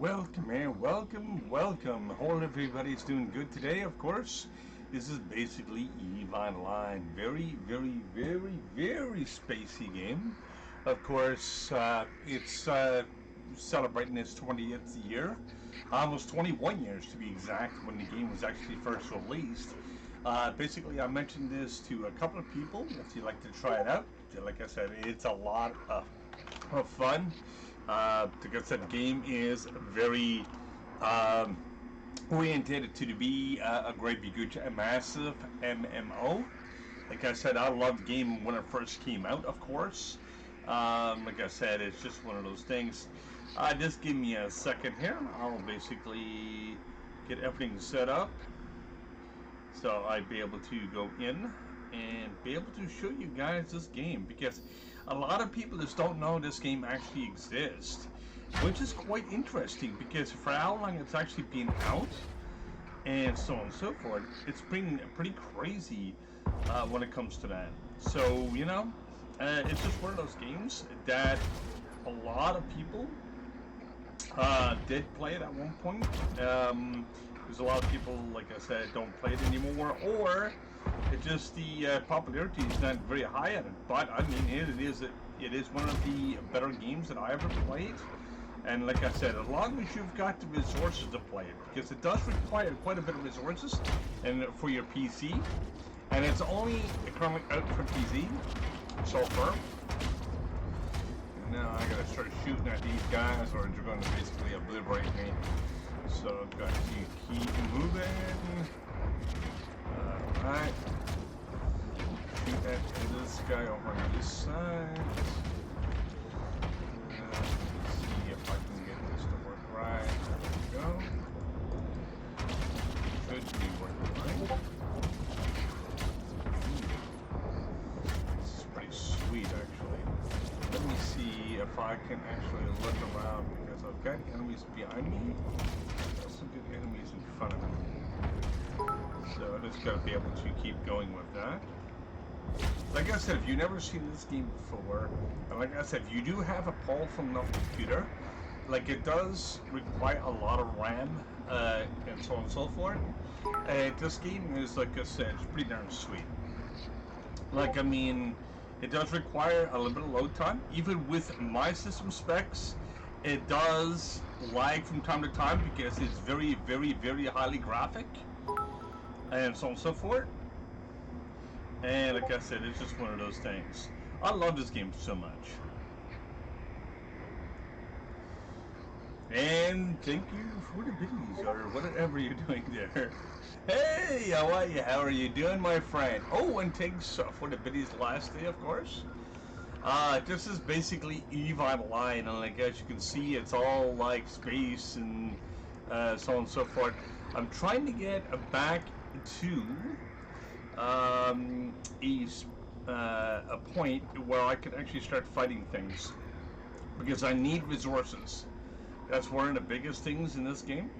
Welcome, man. Welcome. Hope everybody's doing good today, of course. This is basically EVE Online. Very spacey game. Of course, it's celebrating its 20th year. Almost 21 years to be exact, when the game was actually first released. Basically, I mentioned this to a couple of people. If you'd like to try it out, like I said, it's a lot of fun. Like I said, the game is very oriented to be a great big huge massive MMO. Like I said, I loved the game when it first came out, of course. Like I said, it's just one of those things. Just give me a second here. I'll basically get everything set up so I'd be able to go in and be able to show you guys this game, because a lot of people just don't know this game actually exists, which is quite interesting, because for how long it's actually been out and so on and so forth, it's been pretty crazy when it comes to that. So, you know, it's just one of those games that a lot of people did play it at one point. There's a lot of people, like I said, don't play it anymore, or it just the popularity is not very high at it. But I mean, it is one of the better games that I ever played. And like I said, as long as you've got the resources to play it, because it does require quite a bit of resources, and for your PC, and it's only currently out for PC so far. Now I gotta start shooting at these guys, or they're going to basically obliterate me. So I've got to keep moving. Alright. Shoot at this guy over on this side. Let's see if I can get this to work right. There we go. Should be working right. This is pretty sweet, actually. Let me see if I can actually look around, because I've got enemies behind me. There's some good enemies in front of me. So I just gotta be able to keep going with that. Like I said, if you've never seen this game before, and like I said, if you do have a powerful enough computer, like it does require a lot of RAM, and so on and so forth. This game is, like I said, it's pretty darn sweet. Like, I mean, it does require a little bit of load time. Even with my system specs, it does lag from time to time, because it's very highly graphic, and so on and so forth. And like I said, it's just one of those things. I love this game so much. And thank you for the biddies, or whatever you're doing there. Hey, how are you? How are you doing, my friend? Oh, and thanks for the biddies last day, of course. This is basically EVE Online, and like as you can see, it's all like space and so on and so forth. I'm trying to get back to a point where I can actually start fighting things, because I need resources. That's one of the biggest things in this game.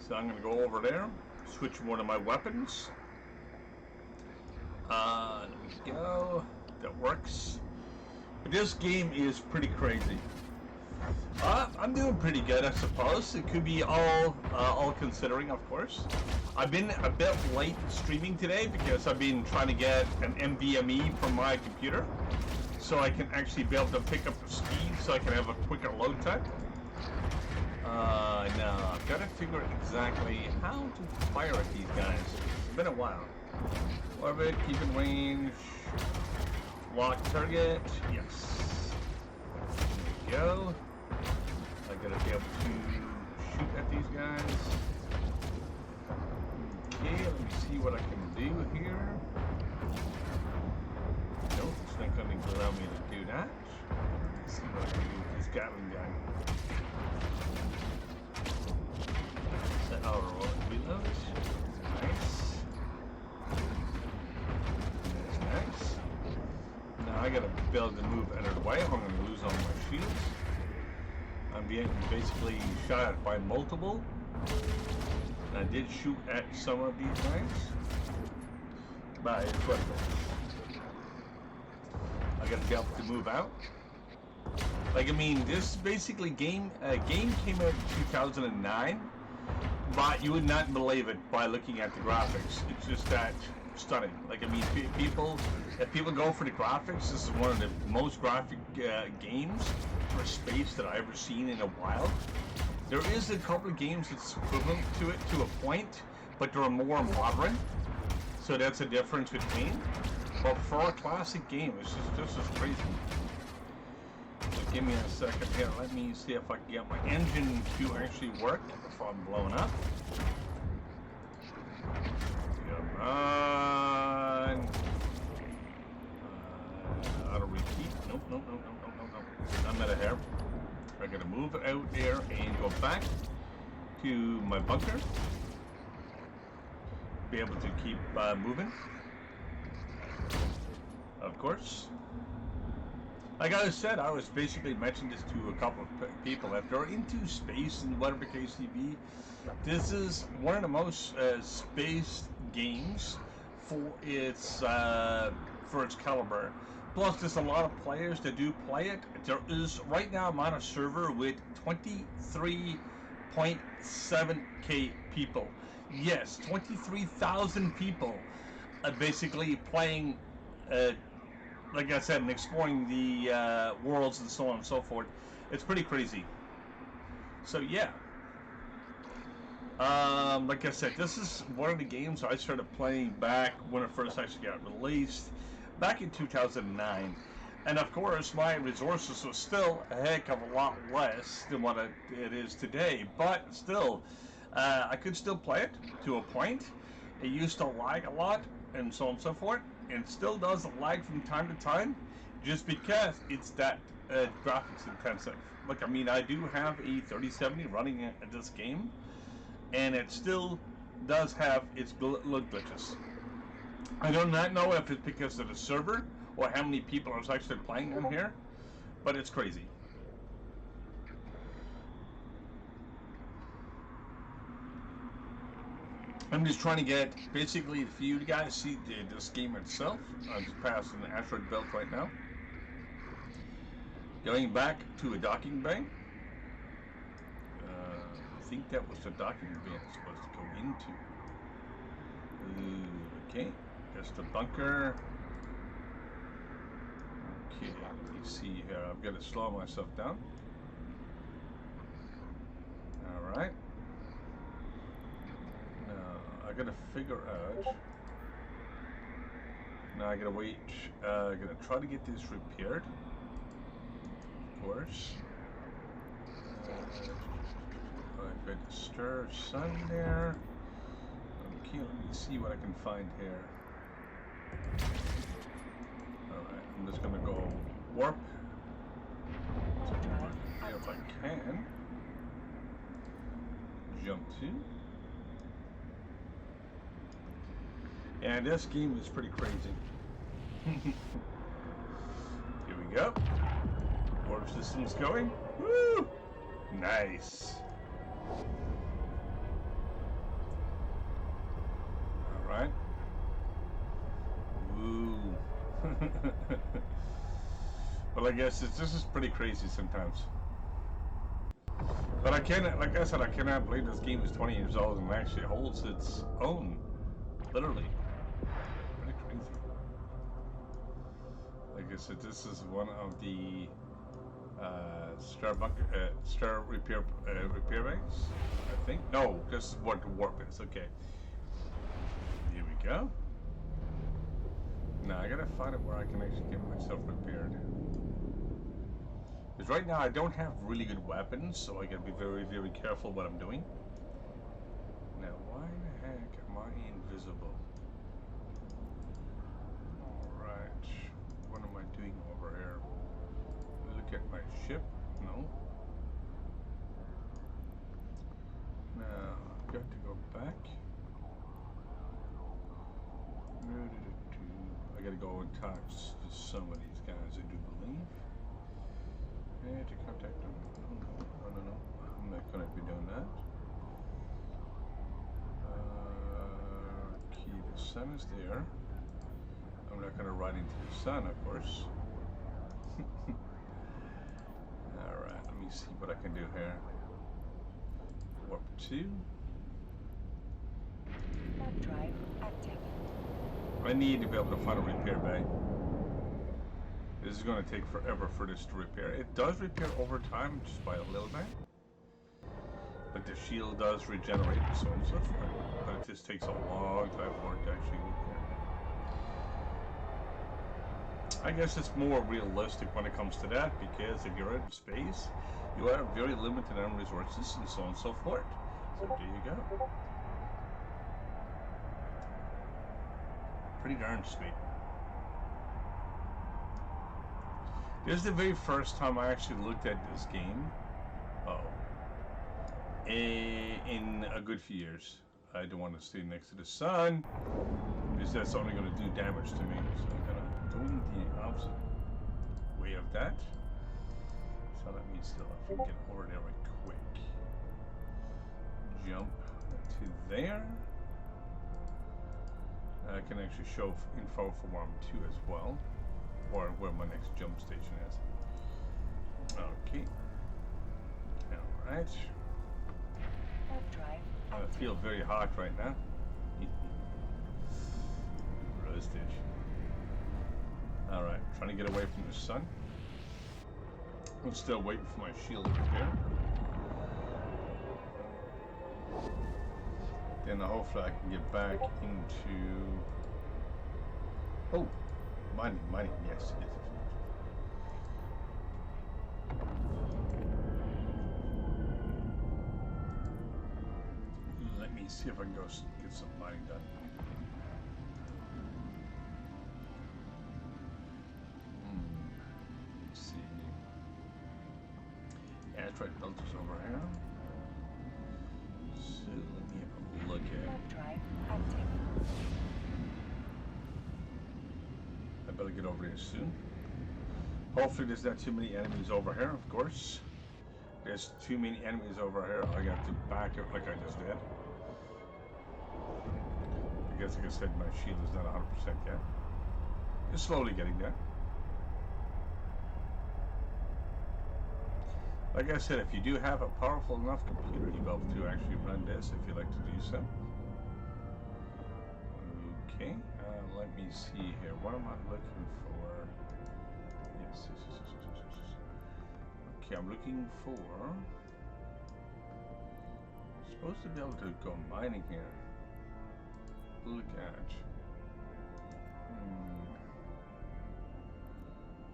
So I'm going to go over there, switch one of my weapons. There we go. That works. But this game is pretty crazy. I'm doing pretty good, I suppose. It could be all considering, of course. I've been a bit late streaming today, because I've been trying to get an NVMe from my computer, so I can actually be able to pick up the speed, so I can have a quicker load time. Now I've got to figure out exactly how to fire at these guys. It's been a while. Orbit, keep in range, lock target, yes. There we go. I gotta be able to shoot at these guys. Okay, let me see what I can do here. Nope, it's not going to allow me to do that. Let's see what I can do with this Gatling gun. Set auto reload. Nice. That's nice. Now I gotta be able to move out of the way. I'm gonna lose all my shields. I'm being basically shot at by multiple. I did shoot at some of these guys by equipment. I gotta be able to move out. Like, I mean, this basically game came out in 2009, but you would not believe it by looking at the graphics. It's just that stunning. Like, I mean, if people go for the graphics, this is one of the most graphic games for space that I've ever seen in a while. There is a couple of games that's equivalent to it to a point, but they're more modern. So that's a difference between. But for a classic game, it's just as crazy. So give me a second here. Let me see if I can get my engine to actually work before I'm blowing up. Come on. Auto repeat. Nope. I'm out of here. I'm gonna move out there and go back to my bunker. Be able to keep moving. Of course. Like I said, I was basically mentioning this to a couple of people. If they're into space and whatever the case may be, this is one of the most spaced games for its caliber. Plus, there's a lot of players that do play it. There is right now I'm on a server with 23.7k people. Yes, 23,000 people basically playing. Like I said, and exploring the worlds and so on and so forth. It's pretty crazy. So yeah. Like I said, this is one of the games I started playing back when it first actually got released, back in 2009. And of course, my resources was still a heck of a lot less than what it is today. But still, I could still play it to a point. It used to lag a lot, and so on and so forth. And still does lag from time to time, just because it's that graphics intensive. Look, I mean, I do have a 3070 running at this game, and it still does have its little glitches. I do not know if it's because of the server or how many people are actually playing on here, but it's crazy. I'm just trying to get, basically, for you guys see this game itself. I'm just passing the asteroid belt right now. Going back to a docking bay. I think that was the docking bay I'm supposed to go into. Okay, there's the bunker. Okay, let me see here. I've got to slow myself down. Alright. I gotta figure out. Now I gotta wait. I gotta try to get this repaired. Of course. I've got to stir sun there. Okay, let me see what I can find here. Alright, I'm just gonna go warp. If I can. Jump to. And this game is pretty crazy. Here we go. Warp system's going. Woo! Nice. Alright. Woo. Well, I guess this is pretty crazy sometimes. But I cannot, like I said, I cannot believe this game is 20 years old and actually holds its own. Literally. Like I said, this is one of the star repair bays, I think. No, this is what the warp is. Okay. Here we go. Now I gotta find it where I can actually get myself repaired. Because right now I don't have really good weapons, so I gotta be very, very careful what I'm doing. Now, why the heck am I invisible? Alright. What am I doing over here? Look at my ship. No. Now, I've got to go back. I gotta go and talk to some of these guys, I do believe. And to contact them. No. I'm not gonna be doing that. Okay, the sun is there. I'm not gonna ride into the sun, of course. me see what I can do here. Warp 2. Warp drive active. I need to be able to find a repair bay. This is going to take forever for this to repair. It does repair over time, just by a little bit. Like the shield does regenerate and so on and so forth. But it just takes a long time for it to actually repair. I guess it's more realistic when it comes to that, because if you're out in space, you have very limited energy resources and so on and so forth. So there you go. Pretty darn sweet. This is the very first time I actually looked at this game. In a good few years. I don't want to stay next to the sun, because that's only going to do damage to me. So I'm going to go in the opposite way of that. So let me see if I can get over there right quick. Jump to there. I can actually show info for where I'm to as well, or where my next jump station is. Okay. Alright. I feel very hot right now. Roasted. Alright, trying to get away from the sun. I'm still waiting for my shield to repair. Then hopefully I can get back into... Oh! Mining, yes. Let me see if I can go get some mining done. Let's see. Yeah, let's try to build this over here. So let me have a look at. Drive active. I better get over here soon. Hopefully there's not too many enemies over here, of course. There's too many enemies over here. I got to back it like I just did. I guess, like I said, my shield is not 100% yet. It's slowly getting there. Like I said, if you do have a powerful enough computer, you'll be able to actually run this if you like to do so. Okay, let me see here. What am I looking for? Yes. Okay, I'm looking for... I'm supposed to be able to go mining here. Look at...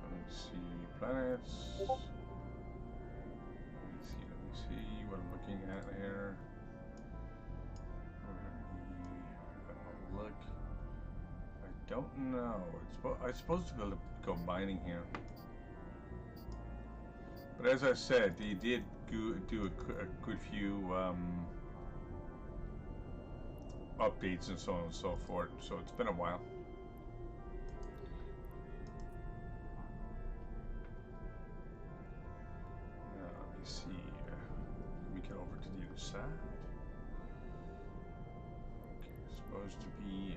Let me see. Planets. Let me see what I'm looking at here. Look. I don't know. I'm supposed to be able to go mining here. But as I said, they did do a good few updates and so on and so forth. So it's been a while. Let me see. Let me get over to the other side. Okay, supposed to be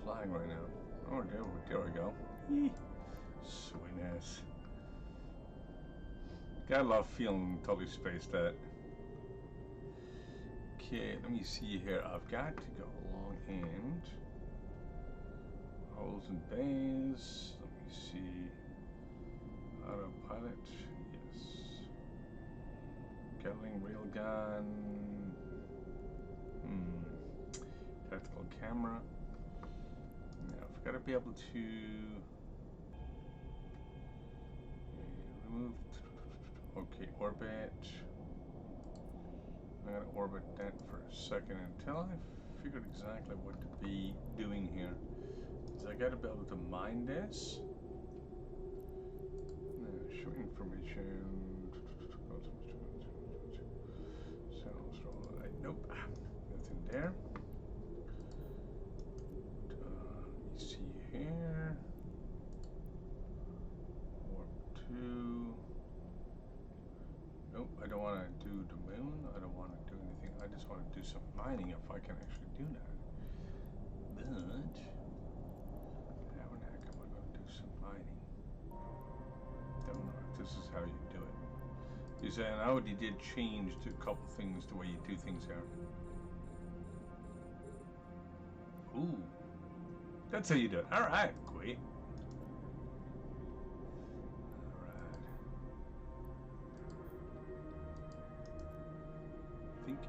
flying right now. Oh, there we go. Eee. Sweetness. Gotta love feeling totally spaced out. Okay, let me see here. I've got to go along and holes and bays. Let me see. Autopilot. Yes. Gatling railgun. Tactical camera. Now I've got to be able to remove. Okay, orbit. I'm gonna orbit that for a second until I figured exactly what to be doing here. So I gotta be able to mine this. Show information. Nope, nothing there. Let me see here. Warp 2. Nope, I don't want to do the moon. I don't want to do anything. I just want to do some mining if I can actually do that. But how the heck am I going to do some mining? Don't know. this is how you do it. You say, and I already did change a couple things the way you do things here. Ooh. That's how you do it. Alright, great. Alright. Think.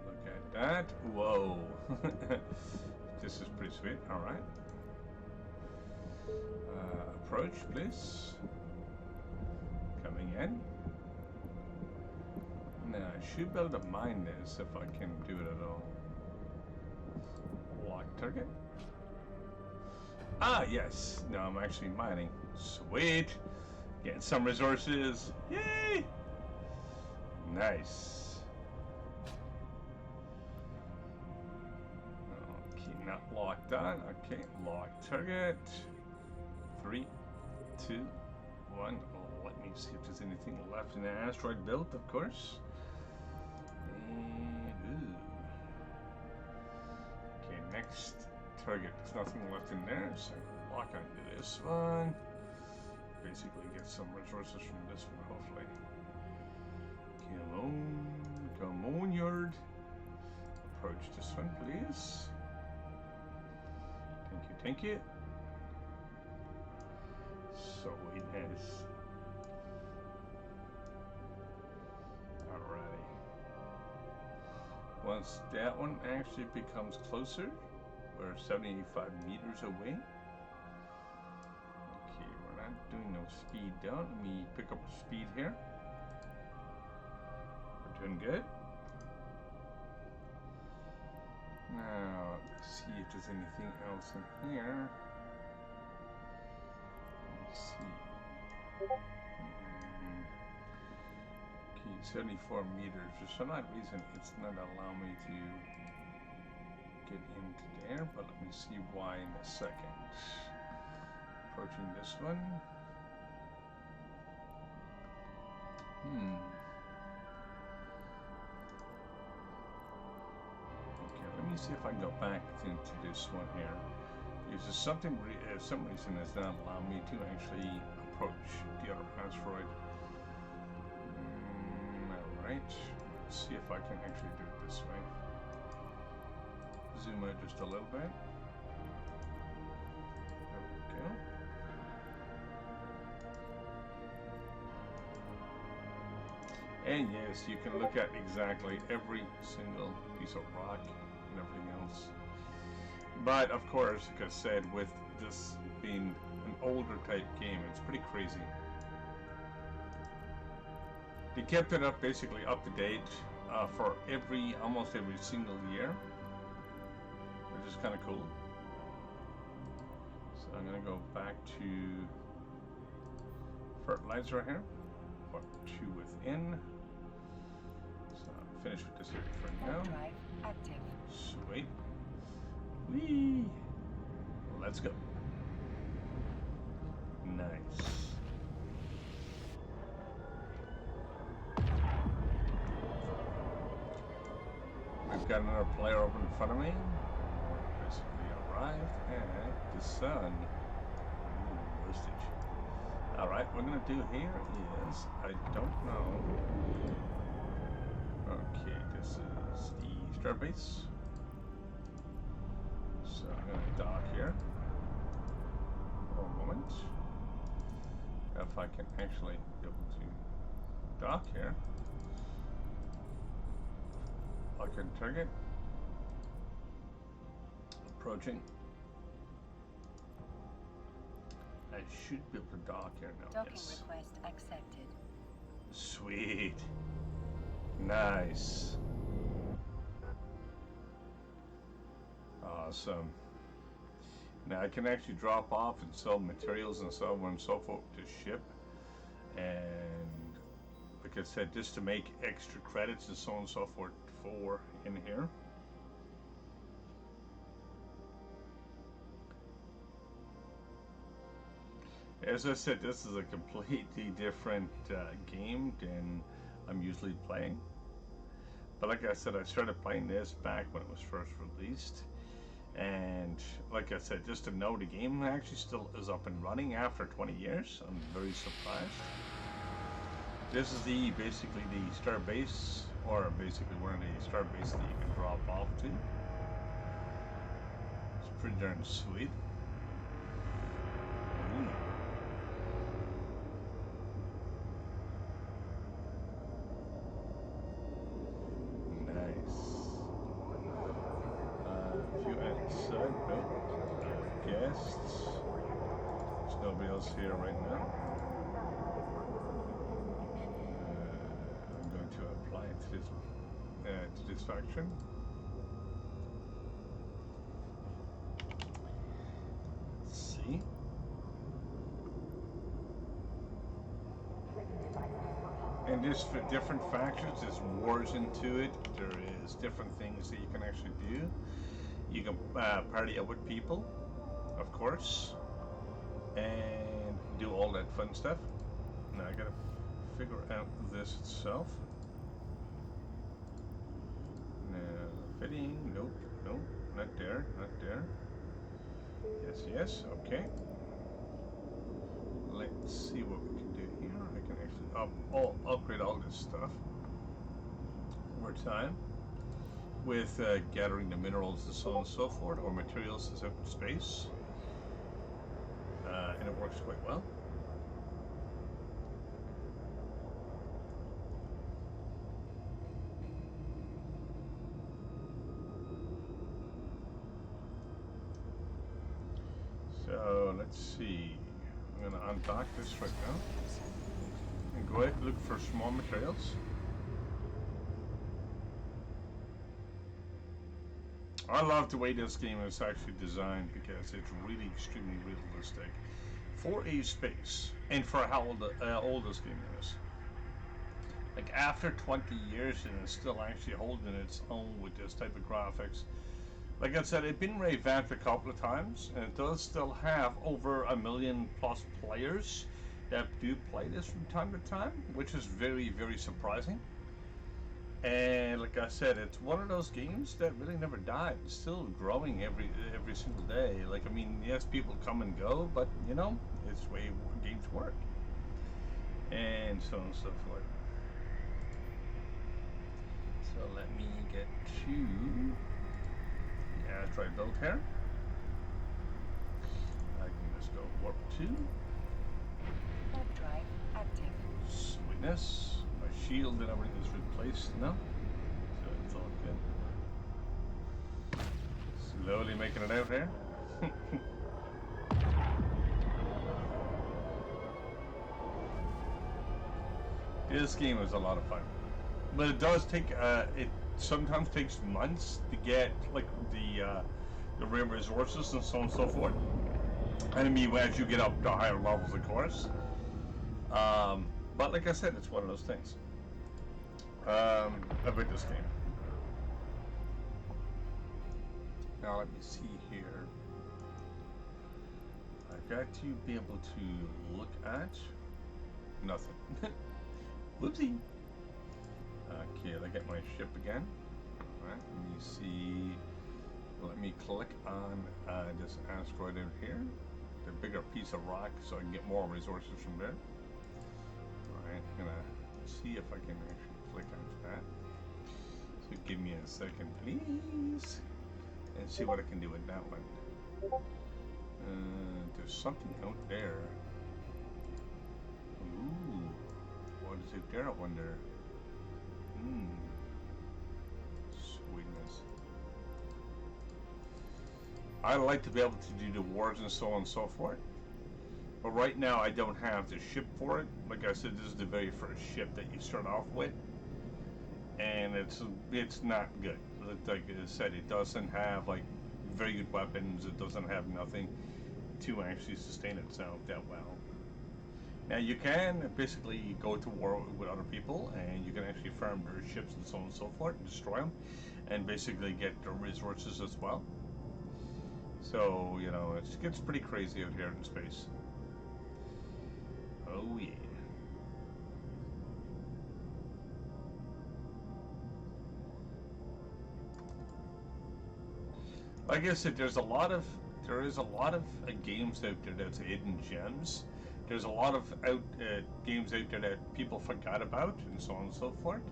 Look at that. Whoa. This is pretty sweet. Alright. Approach, please. Coming in. Now, I should be able to mine this if I can do it at all. Lock target. Ah, yes. No, I'm actually mining. Sweet. Getting some resources. Yay! Nice. Okay, not locked on. Okay, lock target. 3, 2, 1. Oh, let me see if there's anything left in the asteroid belt, of course. And, ooh. Okay, next target. There's nothing left in there, so I can lock onto this one. Basically get some resources from this one, hopefully. Come on, yard. Approach this one, please. Thank you. So nice. Alrighty. Once that one actually becomes closer, we're 75 meters away. Okay, we're not doing no speed down. Let me pick up speed here. We're doing good. Now, let's see if there's anything else in here. Let's see. Okay, 74 meters. For some odd reason, it's not allowing me to get into there, but let me see why in a second. Approaching this one. Okay, let me see if I can go back into this one here. Because there's something, some reason it's not allowing me to actually approach the other asteroid. Alright, let's see if I can actually do it this way. Zoom out just a little bit. There we go. And yes, you can look at exactly every single piece of rock and everything else. But of course, like I said, with this being an older type game, it's pretty crazy. They kept it up basically up to date for almost every single year, which is kind of cool. So I'm gonna go back to fertilizer here, put 2 within. So I'm finished with this here for now. Drive active. Sweet. Whee! Let's go. Nice. We've got another player over in front of me. Basically arrived at the sun. Ooh, wastage. Alright, what we're gonna do here is, I don't know. Okay, this is the starbase. So I'm going to dock here for a moment. If I can actually be able to dock here, I can target. Approaching. I should be able to dock here now. Docking Yes. request accepted. Sweet. Nice. Awesome. Now I can actually drop off and sell materials and so on and so forth to ship, and like I said, just to make extra credits and so on and so forth for in here. As I said, this is a completely different game than I'm usually playing. But like I said, I started playing this back when it was first released. And like I said, just to know the game actually still is up and running after 20 years. I'm very surprised. This is the basically the star base, or basically one of the star bases that you can drop off to. It's pretty darn sweet. Ooh. Nice. A few outside, nope. Guests. There's nobody else here right now. I'm going to apply it to this faction. Let's see. And there's different factions. There's wars into it. There is different things that you can actually do. You can party up with people, of course, and do all that fun stuff. Now I gotta figure out this itself. Now fitting, nope, nope, not there, not there. Yes, yes, okay. Let's see what we can do here. I can actually upgrade all this stuff over time with gathering the minerals and so on and so forth, or materials as out in space. And it works quite well. So let's see. I'm going to undock this right now and go ahead and look for small materials. I love the way this game is actually designed because it's really extremely realistic for a space and for how old this game is. Like after 20 years and it's still actually holding its own with this type of graphics. Like I said, it's been revamped a couple of times, and it does still have over 1 million plus players that do play this from time to time, which is very, very surprising. And like I said, it's one of those games that really never died. It's still growing every single day. Like, I mean, yes, people come and go, but you know, it's the way games work, and so on and so forth. So let me get to. Yeah, try build here. I can just go warp 2. Warp drive active. Sweetness. My shield and everything is replaced now. So it's all good. Slowly making it out here. This game is a lot of fun. But it does take it sometimes takes months to get like the rare resources and so on and so forth. And I mean, as you get up to higher levels, of course. But like I said, it's one of those things. About this game. Now let me see here. I've got to be able to look at nothing. Whoopsie. Okay, let me get my ship again. Alright, let me see. Let me click on this asteroid out here. The bigger piece of rock so I can get more resources from there. Alright, I'm gonna see if I can actually click on that. So give me a second, please. And see what I can do with that one. There's something out there. Ooh. What is it there, I wonder? Sweetness. I'd like to be able to do the wars and so on and so forth. But right now I don't have the ship for it. Like I said, this is the very first ship that you start off with. And it's not good. Like I said, it doesn't have like very good weapons. It doesn't have nothing to actually sustain itself that well. Now you can basically go to war with other people, and you can actually farm their ships and so on and so forth, and destroy them, and basically get their resources as well. So you know, it gets pretty crazy out here in space. Oh yeah. like I said, there is a lot of games out there that's hidden gems. There's a lot of games out there that people forgot about, and so on and so forth.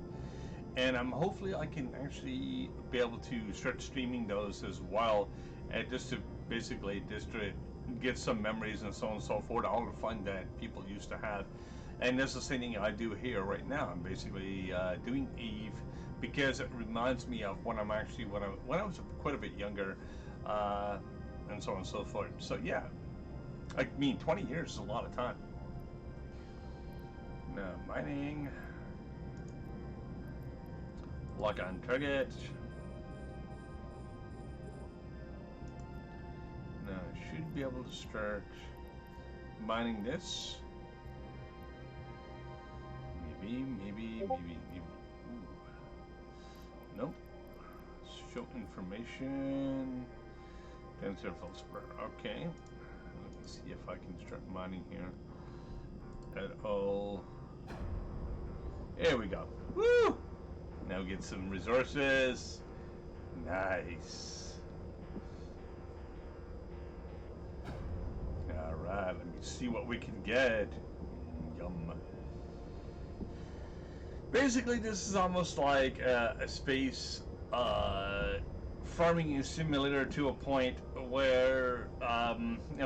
And hopefully I can actually be able to start streaming those as well, just to basically just to get some memories and so on and so forth, all the fun that people used to have. And that's the same thing I do here right now. I'm basically doing Eve because it reminds me of when I was quite a bit younger, and so on and so forth. So yeah, I mean 20 years is a lot of time. Now mining, lock on target. Now I should be able to start mining this. Maybe. Ooh. Nope. Show information. Tensor Feldspar. Okay. Let me see if I can start mining here. At all. There we go. Woo! Now get some resources. Nice. Alright, let me see what we can get. Yum. Basically, this is almost like a space farming simulator to a point where, how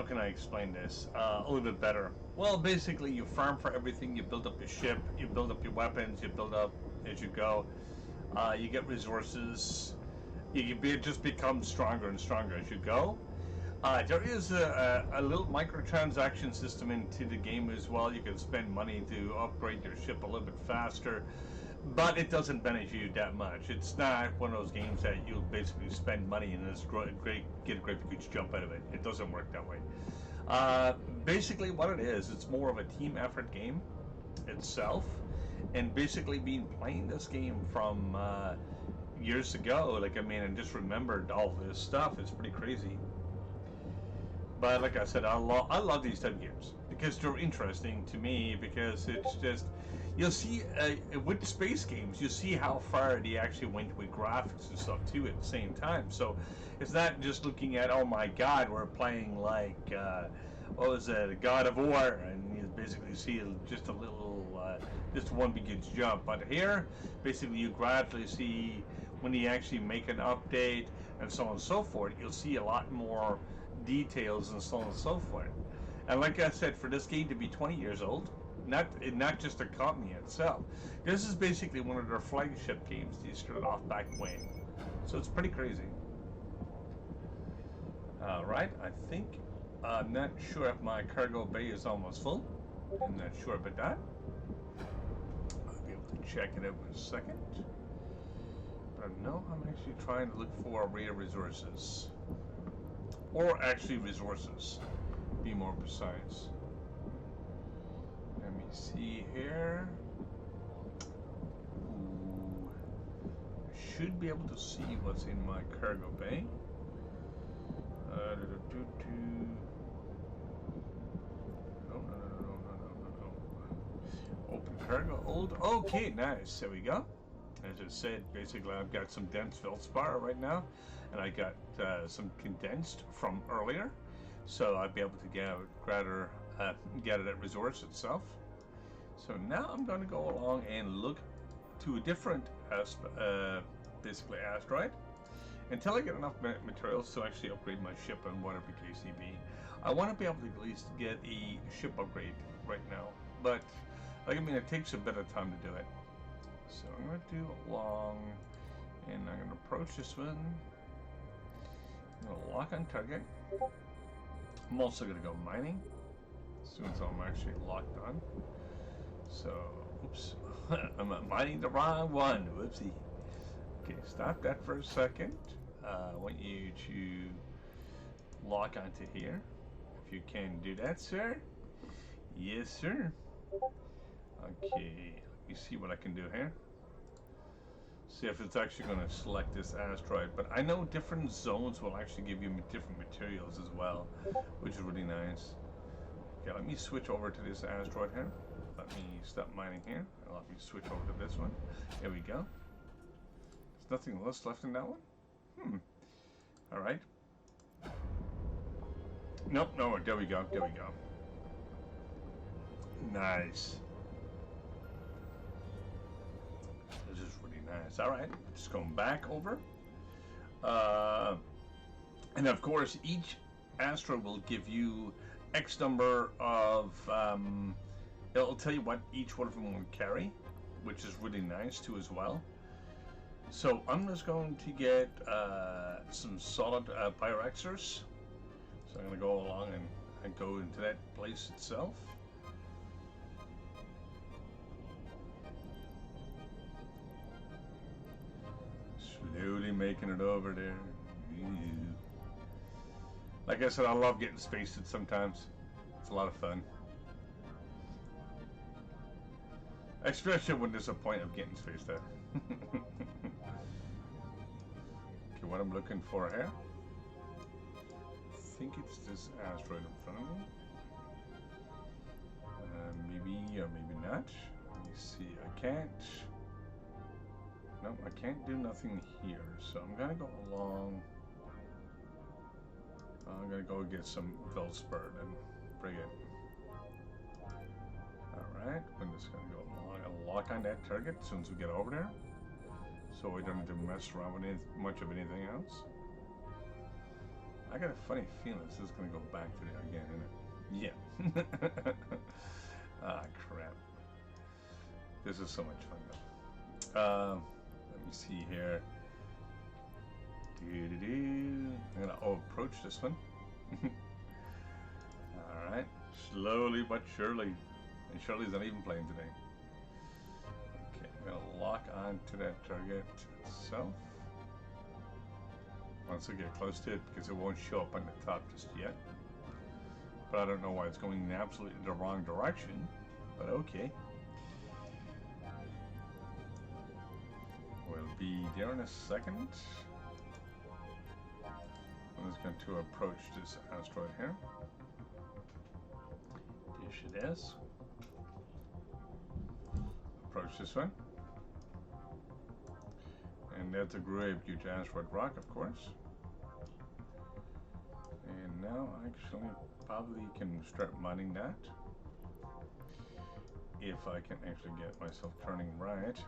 can I explain this a little bit better? Well, basically, you farm for everything. You build up your ship, you build up your weapons, you build up as you go. You get resources. Just become stronger and stronger as you go. There is a little microtransaction system into the game as well. You can spend money to upgrade your ship a little bit faster, but it doesn't benefit you that much. It's not one of those games that you'll basically spend money and get a great huge jump out of it. It doesn't work that way. Basically what it is, it's more of a team effort game itself, and basically playing this game from years ago, and just remembered all this stuff. It's pretty crazy. But like I said, I love these type of games because they're interesting to me, because it's just, you'll see with space games, you see how far they actually went with graphics and stuff too at the same time. So it's not just looking at, oh my god, we're playing like what was it, God of War, and you basically see just a little just one big huge jump. But here basically you gradually see when you actually make an update and so on and so forth, you'll see a lot more details and so on and so forth. And like I said, for this game to be 20 years old, not just the company itself, this is basically one of their flagship games. They started off back when, so it's pretty crazy. Alright, I think, I'm not sure if my cargo bay is almost full. I'm not sure about that. I'll be able to check it out in a second. But no, I'm actually trying to look for rare resources. Or actually resources, be more precise. Let me see here. Ooh. I should be able to see what's in my cargo bay. No. Open cargo, old. Okay, nice. There we go. As I said, basically I've got some dense feldspar right now, and I got some condensed from earlier, so I'd be able to get it at resource itself. So now I'm going to go along and look to a different basically asteroid until I get enough materials to actually upgrade my ship and whatever case may be. I want to be able to at least get a ship upgrade right now, but it takes a bit of time to do it. So I'm going to do along, and I'm going to approach this one. I'm going to lock on target. I'm also going to go mining as soon as I'm actually locked on. So, oops, I'm mining the wrong one. Whoopsie. Okay, stop that for a second. I want you to lock onto here. If you can do that, sir. Yes, sir. Okay. You see what I can do here. See if it's actually going to select this asteroid. But I know different zones will actually give you different materials as well, which is really nice. Okay, let me switch over to this asteroid here. Let me stop mining here. And let me switch over to this one. There we go. There's nothing else left in that one. Alright. Nope, no, there we go, there we go. Nice. This is really nice. All right, just going back over. And of course, each asteroid will give you X number of. It'll tell you what each one of them will carry, which is really nice too as well. So I'm just going to get some solid Pyraxers. So I'm going to go along and go into that place itself. Slowly making it over there. Ew. Like I said, I love getting spaced sometimes. It's a lot of fun. Especially when there's a point of getting spaced at. Okay, what I'm looking for here. I think it's this asteroid in front of me. Maybe or maybe not. Let me see. I can't. No, I can't do nothing here. So I'm gonna go along. I'm gonna go get some Veldspurt and bring it. Alright, I'm just gonna go along and lock on that target as soon as we get over there. So we don't have to mess around with much of anything else. I got a funny feeling this is gonna go back to there again, isn't it? Yeah. Ah, crap. This is so much fun though. Let me see here. I'm gonna approach this one. Alright. Slowly but surely. And Shirley's not even playing today. Okay, I'm gonna lock onto that target itself. Once I get close to it, because it won't show up on the top just yet. But I don't know why it's going in absolutely the wrong direction. But okay. We'll be there in a second. I'm just going to approach this asteroid here. There it is. Approach this one. And that's a great huge asteroid rock, of course. And now I actually probably can start mining that. If I can actually get myself turning right.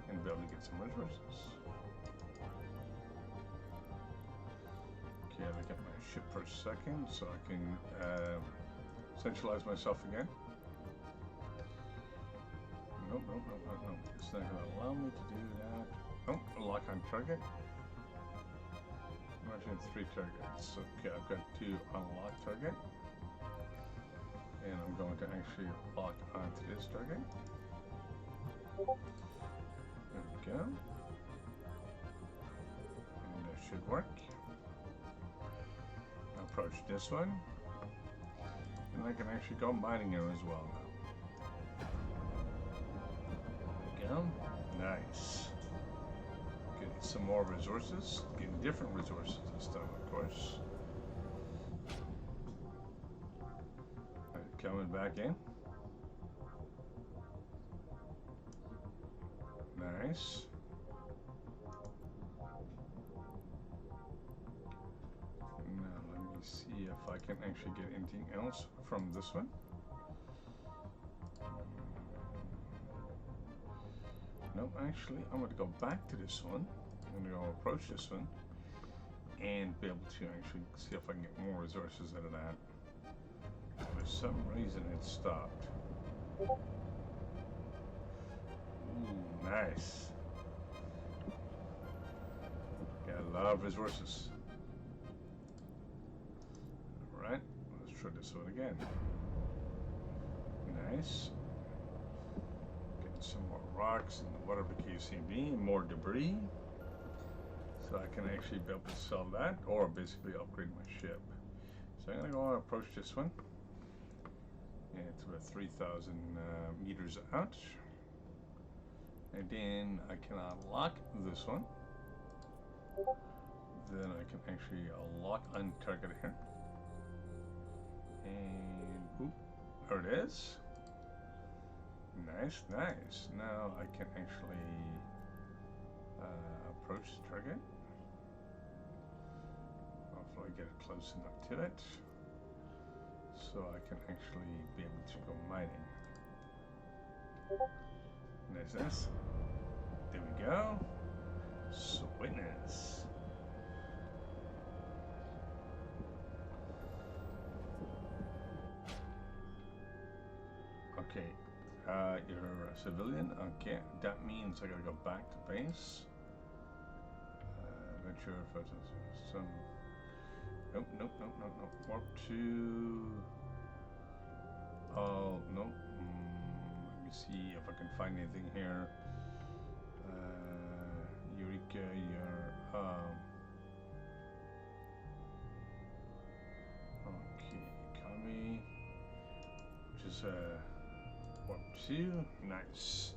And be able to get some resources. Okay, look at my ship for a second so I can centralize myself again. Nope. It's not going to allow me to do that. Nope, lock on target. Imagine 3 targets. Okay, I've got to unlock target. And I'm going to actually lock onto this target. There we go. And that should work. Approach this one. And I can actually go mining here as well now. There we go. Nice. Getting some more resources. Getting different resources this time, of course. Coming back in. Nice. Now let me see if I can actually get anything else from this one. No, actually, I'm going to go back to this one. I'm going to go approach this one and be able to actually see if I can get more resources out of that. For some reason it stopped. Ooh, nice. Got a lot of resources. Alright, let's try this one again. Nice. Getting some more rocks and whatever the case may be, more debris. So I can actually be able to sell that or basically upgrade my ship. So I'm going to go and approach this one. And it's about 3,000 meters out. And then I can unlock this one. Then I can actually lock on target here. And oop, there it is. Nice, nice. Now I can actually approach the target. Hopefully get it close enough to it so I can actually be able to go mining. And there's this. There we go. Sweetness. Okay, you're a civilian. Okay, that means I gotta go back to base. Venture photos. Some. Nope. Warp to. Oh no. Let me see if I can find anything here. Eureka, you're okay, Kami, which is warp 2, nice.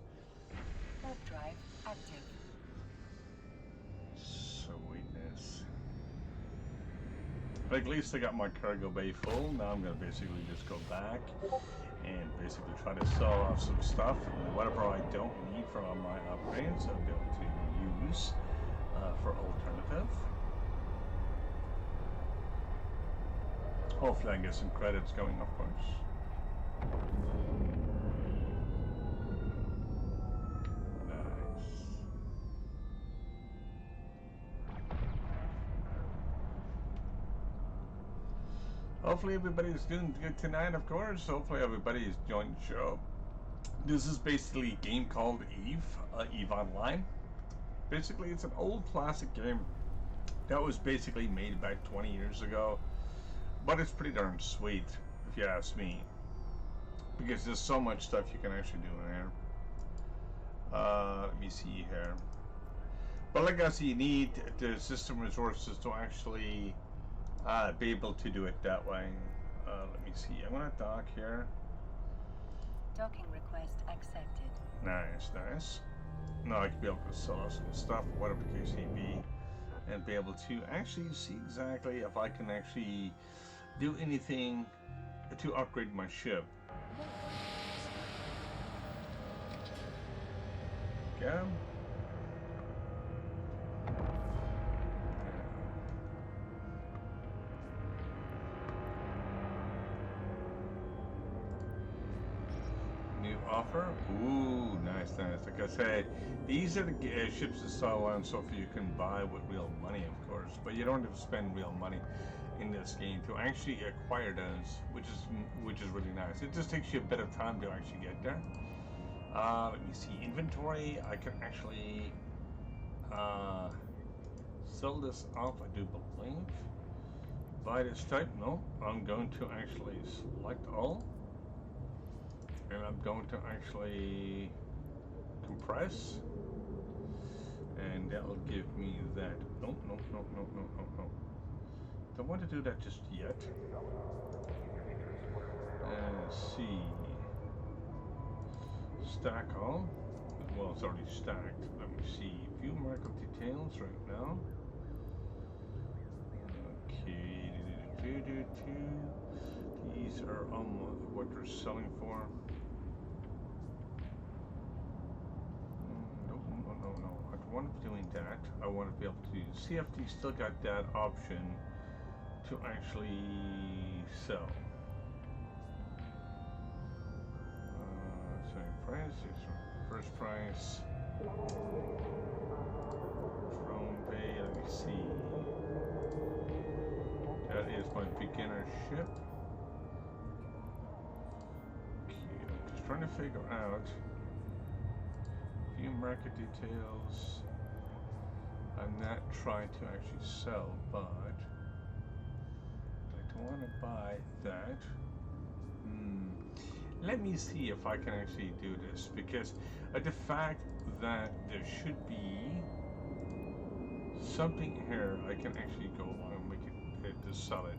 Warp drive active. Sweetness. But at least I got my cargo bay full. Now I'm gonna basically just go back and basically try to sell off some stuff. And whatever I don't need for all my upgrades, I'll be able to use for alternative. Hopefully I can get some credits going, of course. Nice. Hopefully everybody's doing good tonight, of course. Hopefully everybody's joined the show. This is basically a game called Eve, Eve Online. Basically, it's an old classic game that was basically made about 20 years ago. But it's pretty darn sweet, if you ask me. Because there's so much stuff you can actually do in here. Let me see here. But like I said, you need the system resources to actually be able to do it that way. Let me see. I'm going to dock here. Docking request accepted. Nice. Now I can be able to sell some stuff, whatever the case may be, and be able to actually see exactly if I can actually do anything to upgrade my ship. Okay. New offer. Ooh, nice. Like I said, these are the ships that sell on so you can buy with real money, of course. But you don't have to spend real money in this game to actually acquire those, which is really nice. It just takes you a bit of time to actually get there. Let me see. Inventory. I can actually sell this off, I do believe. Buy this type. No, I'm going to actually select all. And I'm going to actually compress, and that'll give me that. No. Don't want to do that just yet. Let's see. Stack all. Well, it's already stacked. Let me see. View market details right now. Okay. These are what they're selling for. No. I don't want to be doing that. I want to be able to see if they still got that option to actually sell. Selling price is first price. Drone bay. Let me see. That is my beginner ship. Okay, I'm just trying to figure out. View market details. I'm not trying to actually sell, but I don't want to buy that. Let me see if I can actually do this, because the fact that there should be something here I can actually go along and make it to sell it.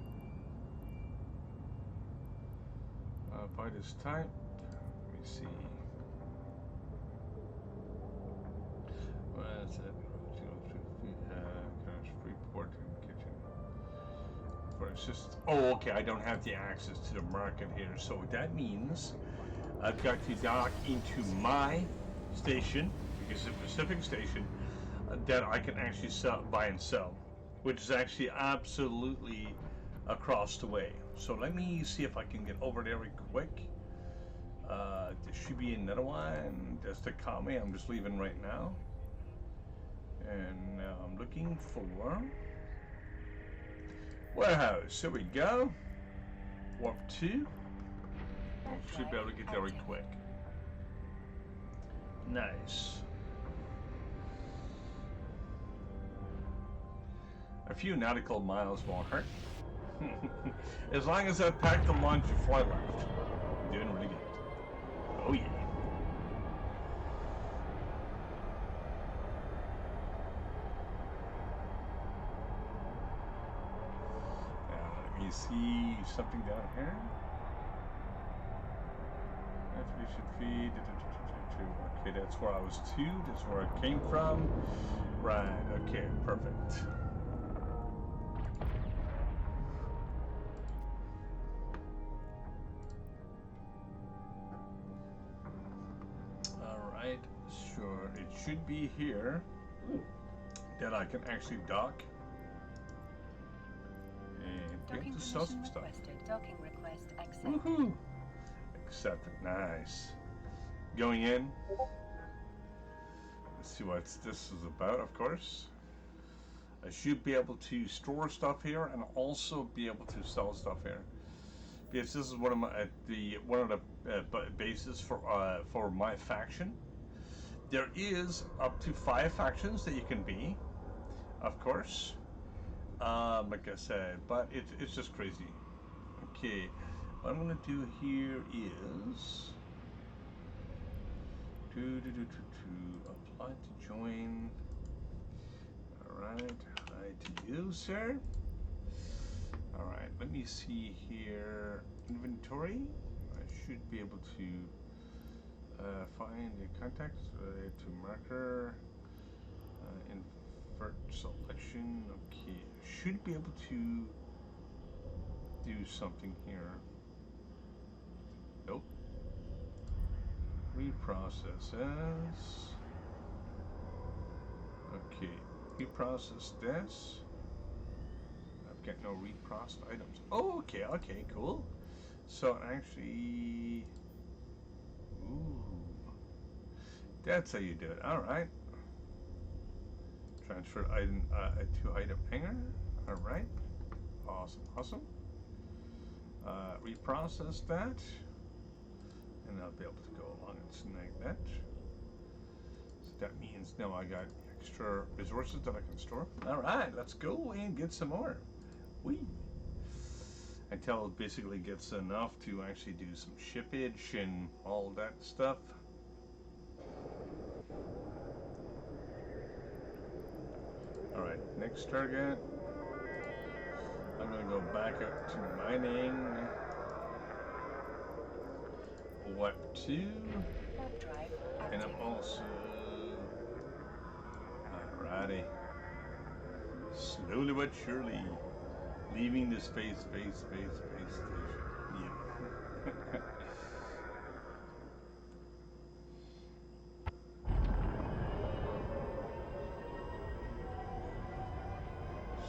By this type, let me see. That's it. Freeport and kitchen. For assist. Oh, okay. I don't have the access to the market here, so that means I've got to dock into my station, because it's a Pacific station, that I can actually buy and sell. which is actually absolutely across the way. So let me see if I can get over there real quick. There should be another one. That's the Kame I'm just leaving right now. And now I'm looking for warehouse. Here we go. Warp 2. Should be able to get there real quick. Nice. A few nautical miles won't hurt. As long as I packed the lunch before I left. I'm doing really good. Oh yeah. Let me see something down here. We should feed. Okay, that's where I was to. That's where I came from. Right. Okay. Perfect. All right. Sure. It should be here that I can actually dock and get to sell some stuff. Docking request accepted. Woohoo! Accepted. Nice. Going in. Let's see what this is about, of course. I should be able to store stuff here and also be able to sell stuff here. Because this is one of the bases for my faction. There is up to 5 factions that you can be, of course. Like I said, but it's just crazy. Okay. What I'm going to do here is to apply to join. Alright, hi to you, sir. Alright, let me see here. Inventory. I should be able to find the contacts to marker. Invert selection. Okay, should be able to do something here. Nope. Reprocess as. Okay. Reprocess this. I've got no reprocessed items. Oh, okay, okay, cool. So actually. Ooh. That's how you do it. Alright. Transfer item to item hanger. Alright. Awesome, awesome. Reprocess that. And I'll be able to go along and snag that. So that means now I got extra resources that I can store. Alright, let's go and get some more. Whee! Until it basically gets enough to actually do some shippage and all that stuff. Alright, next target. I'm going to go back up to mining. What to? And I'm also. Alrighty. Slowly but surely leaving the space station. Yeah.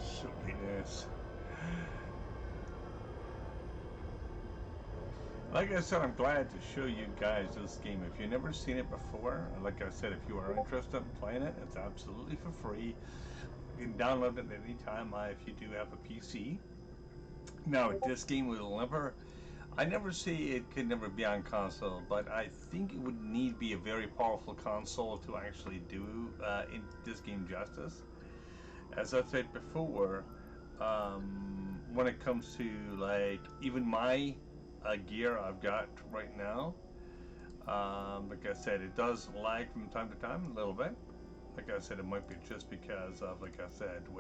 Silliness. Like I said, I'm glad to show you guys this game. If you've never seen it before, like I said, if you are interested in playing it, it's absolutely for free. You can download it at any time if you do have a PC. Now, this game will never, I never say it could never be on console, but I think it would need to be a very powerful console to actually do in this game justice. As I've said before, when it comes to like even my gear I've got right now, like I said, it does lag from time to time a little bit. Like I said, it might be just because of, like I said, the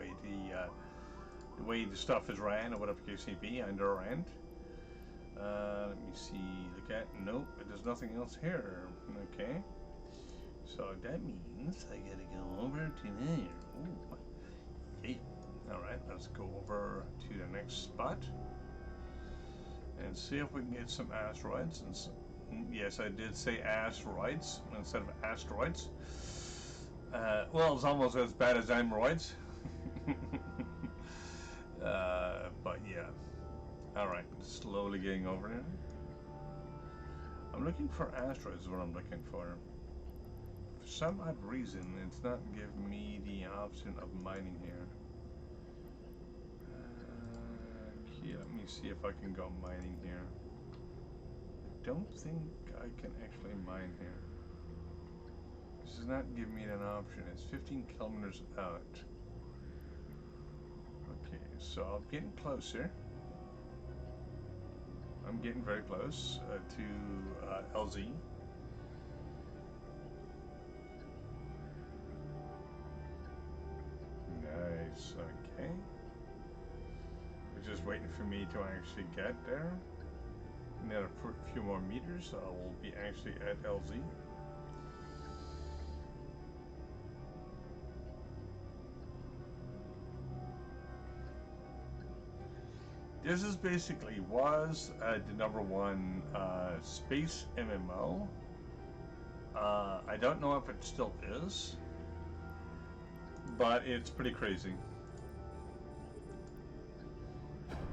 way the stuff is ran or whatever case may be on their end. Let me see. Look at nope. There's nothing else here. Okay. So that means I gotta go over to there. Ooh. Okay. All right. Let's go over to the next spot and see if we can get some asteroids. And yes, I did say asteroids instead of asteroids. Well, it's almost as bad as emeroids. yeah. Alright, slowly getting over here. I'm looking for asteroids is what I'm looking for. For some odd reason, it's not giving me the option of mining here. Okay, let me see if I can go mining here. I don't think I can actually mine here. This is not giving me an option. It's 15 kilometers out. Okay, so I'm getting closer. I'm getting very close to LZ. Nice, okay. We're just waiting for me to actually get there. Another few more meters, I will be actually at LZ. This is basically was the #1 space MMO. I don't know if it still is, but it's pretty crazy.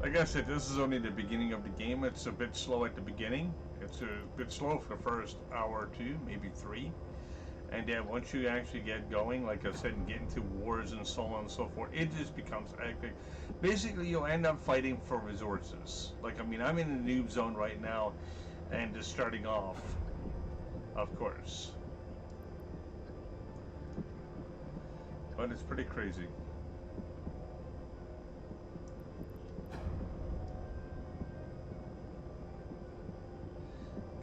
Like I said, this is only the beginning of the game. It's a bit slow at the beginning. It's a bit slow for the first hour or two, maybe 3. And then once you actually get going, like I said, and get into wars and so on and so forth, it just becomes hectic. Basically, you'll end up fighting for resources. Like, I mean, I'm in the noob zone right now, and just starting off, of course. But it's pretty crazy.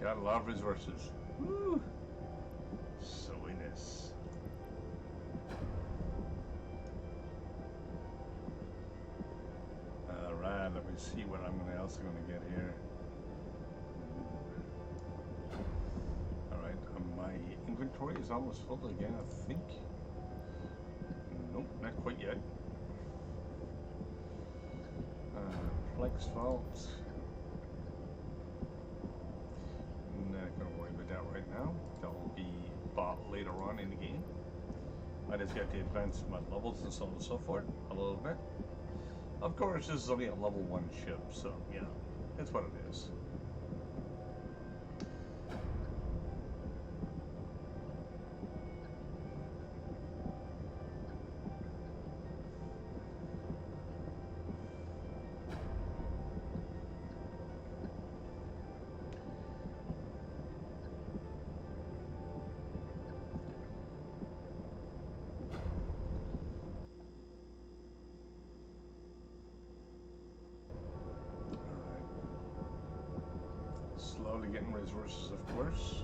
Got a lot of resources. Woo! Silliness. Alright, let me see what I'm else going to get here. Alright, my inventory is almost full again, I think. Nope, not quite yet. Plex vault. Not going to worry about that right now. That will be bought later on in the game. I just got to advance my levels and so on and so forth a little bit. Of course, this is only a level 1 ship, so, you know, it's what it is. Slowly getting resources, of course.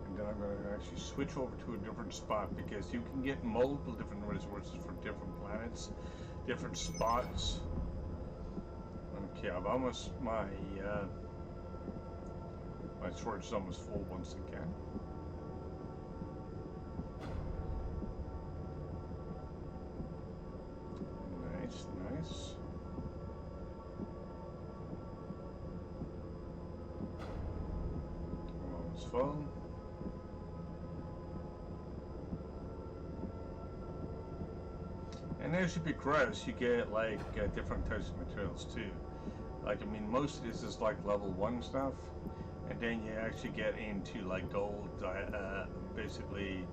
And then I'm going to actually switch over to a different spot because you can get multiple different resources for different planets, different spots. Okay, I've almost my storage is almost full once again. Nice, nice. Phone. And as you progress, you get like different types of materials too. Like, I mean, most of this is like level 1 stuff, and then you actually get into like gold, basically,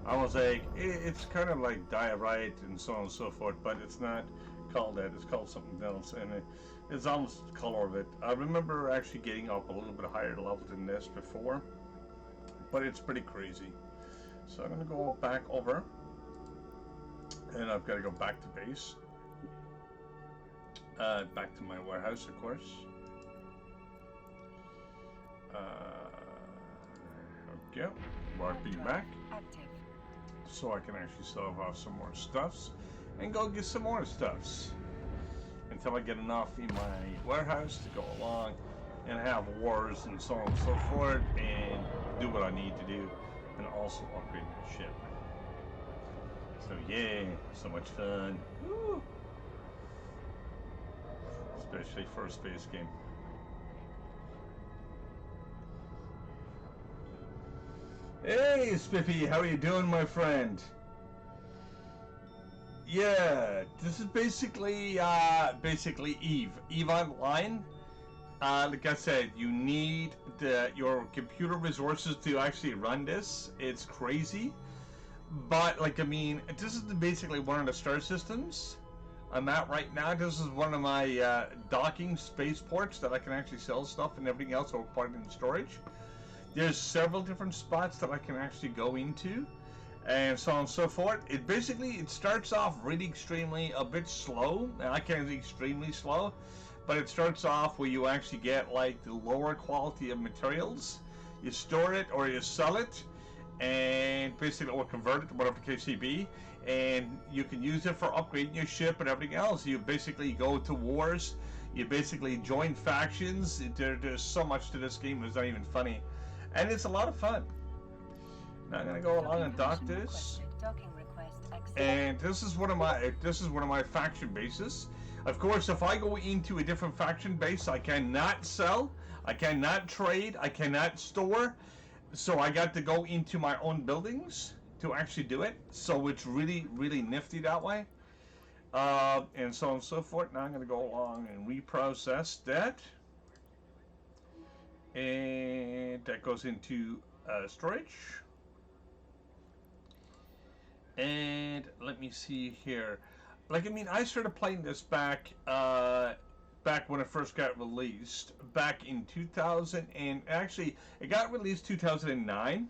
almost like it's kind of like diorite and so on and so forth, but it's not called that. It's called something else, and it's almost the color of it. I remember actually getting up a little bit higher level than this before. But it's pretty crazy. So I'm going to go back over. And I've got to go back to base. Back to my warehouse, of course. Okay. Warping back. So I can actually sell off some more stuffs. And go get some more stuffs. Until I get enough in my warehouse to go along. And have wars and so on and so forth. And do what I need to do, and also upgrade my ship. So yeah, so much fun. Woo! Especially for a space game. Hey Spiffy, how are you doing, my friend? Yeah, this is basically Eve. Eve Online. Like I said, you need your computer resources to actually run this. It's crazy, but like I mean, this is basically one of the star systems I'm at right now. This is one of my docking spaceports that I can actually sell stuff and everything else or put it in storage. There's several different spots that I can actually go into, and so on and so forth. It starts off really extremely a bit slow. And I can't be extremely slow, but it starts off where you actually get like the lower quality of materials. You store it or you sell it, and basically or convert it to whatever the case may be, and you can use it for upgrading your ship and everything else. You basically go to wars. You basically join factions. There's so much to this game. It's not even funny. And it's a lot of fun. Now I'm gonna go along and dock this. Docking request accepted. And this is one of my faction bases. Of course, if I go into a different faction base, I cannot sell, I cannot trade, I cannot store. So I got to go into my own buildings to actually do it. So it's really, really nifty that way. And so on and so forth. Now I'm gonna go along and reprocess that. And that goes into storage. And let me see here. Like, I mean, I started playing this back when it first got released, back in 2000, and actually, it got released 2009.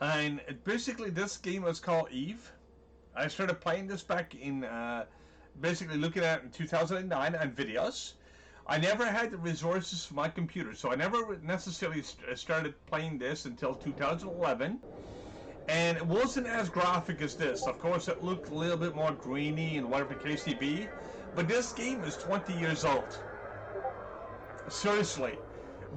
And basically, this game was called Eve. I started playing this back in, basically looking at it in 2009 on videos. I never had the resources for my computer, so I never necessarily started playing this until 2011. And it wasn't as graphic as this. Of course, it looked a little bit more grainy and whatever the case may be. But this game is 20 years old. Seriously.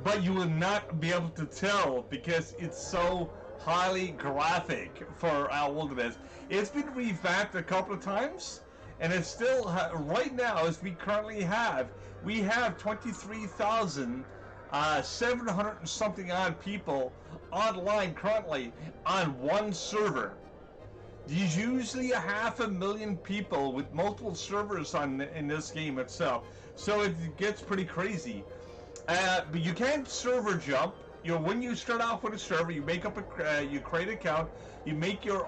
But you will not be able to tell because it's so highly graphic for how old it is. It's been revamped a couple of times. And it's still, right now, as we currently have, we have 23,700 and something odd people online currently on one server. There's usually 500,000 people with multiple servers in this game itself, so it gets pretty crazy. But you can't server jump. When you start off with a server, you make up you create an account, you make you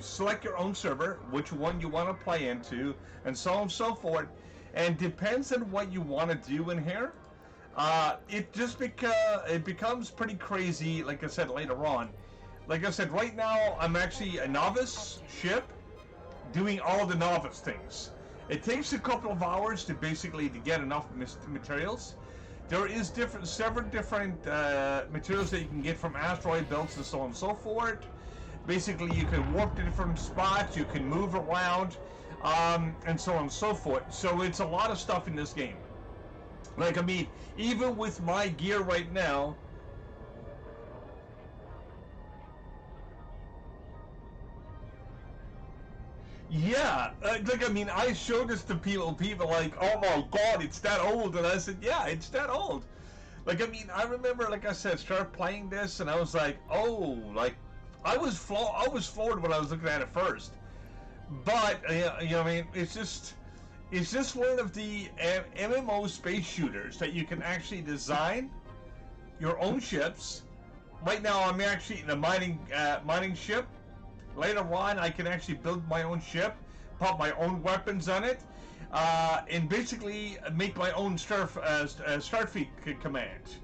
select your own server, which one you want to play into, and so on and so forth. And depends on what you want to do in here. It becomes pretty crazy, like I said, later on. Like I said, right now, I'm actually a novice ship doing all the novice things. It takes a couple of hours to get enough materials. There is several different materials that you can get from asteroid belts and so on and so forth. Basically, you can warp to different spots, you can move around, and so on and so forth. So it's a lot of stuff in this game. Like, I mean, even with my gear right now, yeah, like, I mean, I showed this to people like, oh my god, it's that old, and I said, yeah, it's that old. Like, I mean, I remember, like I said, start playing this, and I was like, oh, like, I was floored when I was looking at it first. But, you know what I mean, it's just one of the MMO space shooters that you can actually design your own ships. Right now, I'm actually in a mining ship. Later on, I can actually build my own ship, put my own weapons on it, and basically make my own Starfleet command.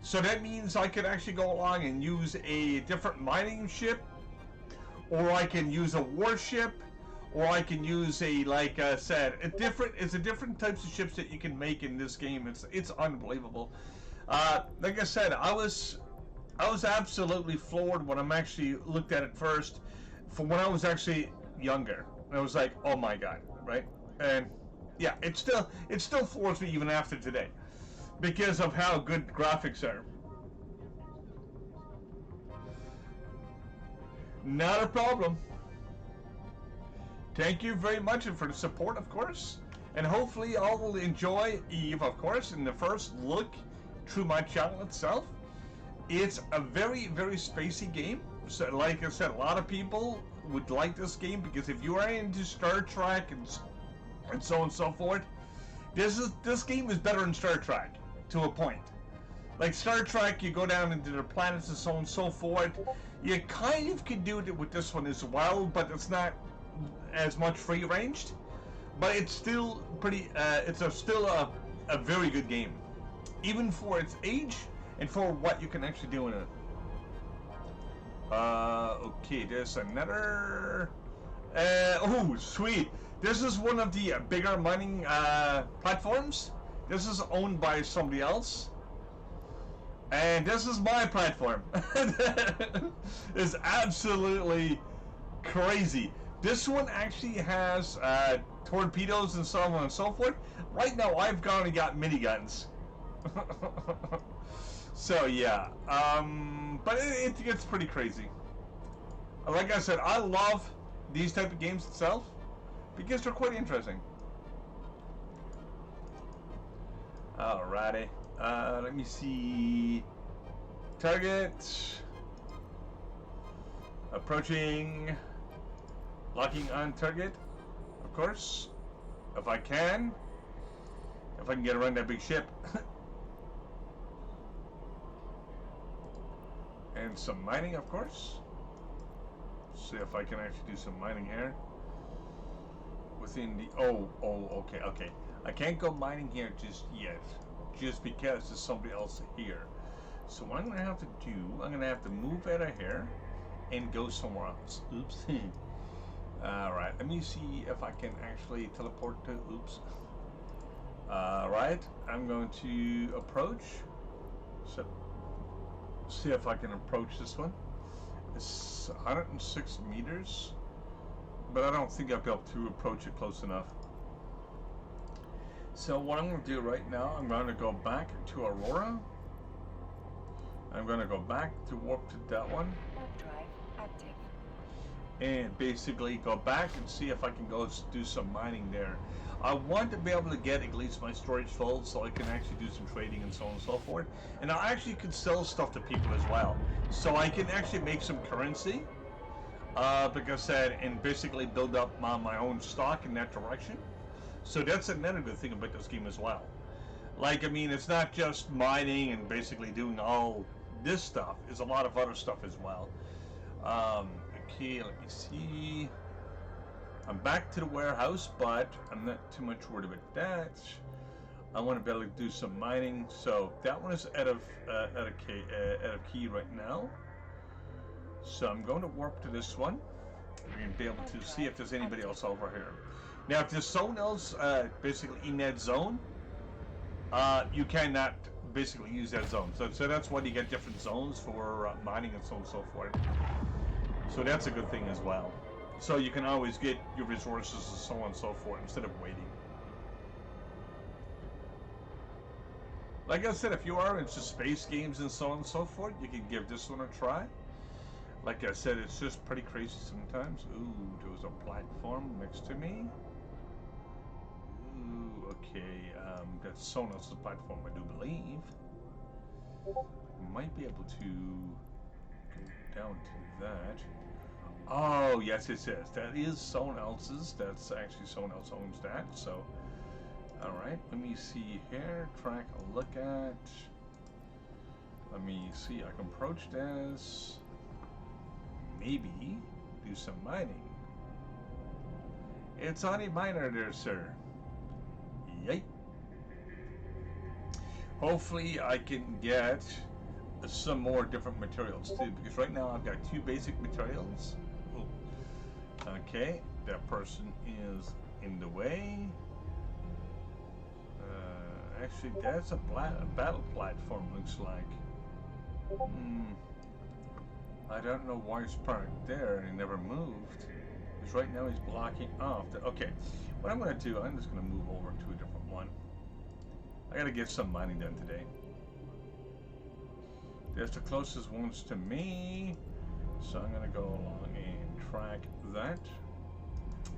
So that means I could actually go along and use a different mining ship, or I can use a warship, or I can use like I said, it's a different types of ships that you can make in this game. It's unbelievable. Like I said, I was absolutely floored when I actually looked at it first. From when I was actually younger, I was like, oh my god, right? And yeah, it still floors me even after today because of how good graphics are. Not a problem. Thank you very much for the support, of course, and hopefully all will enjoy Eve, of course, in the first look through my channel itself. It's a very, very spacey game. So, like I said, a lot of people would like this game, because if you are into Star Trek and so on and so forth, this game is better than Star Trek to a point. Like Star Trek, you go down into the planets and so on and so forth. You kind of can do it with this one as well, but it's not as much free ranged. But it's still pretty. Still a very good game, even for its age and for what you can actually do in it. Okay, there's another. Oh, sweet! This is one of the bigger mining platforms. This is owned by somebody else. And this is my platform. It's absolutely crazy. This one actually has torpedoes and so on and so forth. Right now, I've gone and got miniguns. So yeah, but it gets pretty crazy. Like I said, I love these type of games itself because they're quite interesting. Alrighty. Let me see. Target. Approaching. Locking on target. Of course. If I can. If I can get around that big ship. And some mining, of course. See if I can actually do some mining here. Within the... Oh, okay. I can't go mining here just yet. Just because there's somebody else here. So what I'm going to have to do, I'm going to have to move out of here and go somewhere else. Oops. Alright, let me see if I can actually teleport to... Oops. Alright, I'm going to approach. So, see if I can approach this one. It's 106 meters. But I don't think I'll be able to approach it close enough. So what I'm going to do right now, I'm going to go back to Aurora. I'm going to go back to warp to that one. Warp drive active. And basically go back and see if I can go do some mining there. I want to be able to get at least my storage full so I can actually do some trading and so on and so forth. And I actually could sell stuff to people as well. So I can actually make some currency. Like I said, and basically build up my own stock in that direction. So that's another good thing about this game as well. Like, I mean, it's not just mining and basically doing all this stuff. There's a lot of other stuff as well. Okay, let me see. I'm back to the warehouse, but I'm not too much worried about that. I want to be able to do some mining. So that one is out of key right now. So I'm going to warp to this one. We're going to be able to see if there's anybody else over here. Now, if there's someone else basically in that zone, you cannot basically use that zone. So that's why you get different zones for mining and so on and so forth. So that's a good thing as well. So you can always get your resources and so on and so forth instead of waiting. Like I said, if you are into space games and so on and so forth, you can give this one a try. Like I said, it's just pretty crazy sometimes. Ooh, there was a platform next to me. Ooh, okay, that's someone else's platform, I do believe. Might be able to go down to that. Oh, yes, it says. That is someone else's. That's actually someone else owns that, so. Alright, let me see here. Track a look at. Let me see, I can approach this. Maybe do some mining. It's on a miner there, sir. Yay. Hopefully I can get some more different materials too, because right now I've got 2 basic materials. Ooh. Okay, that person is in the way. Actually, that's a battle platform, looks like. I don't know why he's parked there and he never moved. Because right now he's blocking off. Okay, what I'm going to do, I'm just going to move over to a different one. I got to get some mining done today. There's the closest ones to me. So I'm going to go along and track that.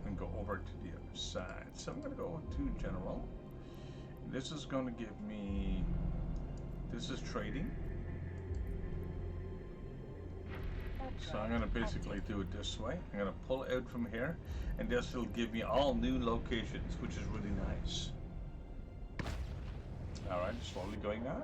And go over to the other side. So I'm going to go to General. This is going to give me... This is trading. Warp So I'm going to basically do it this way. I'm going to pull out from here, and this will give me all new locations, which is really nice. Alright, slowly going now.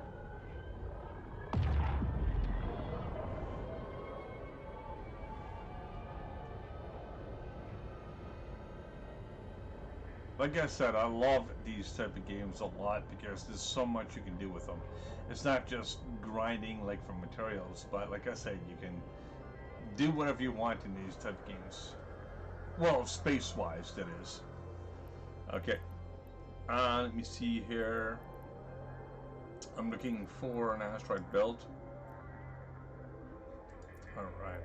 Like I said, I love these type of games a lot because there's so much you can do with them. It's not just grinding like for materials, but like I said, you can do whatever you want in these type of games. Well, space-wise, that is. Okay. Let me see here. I'm looking for an asteroid belt. Alright.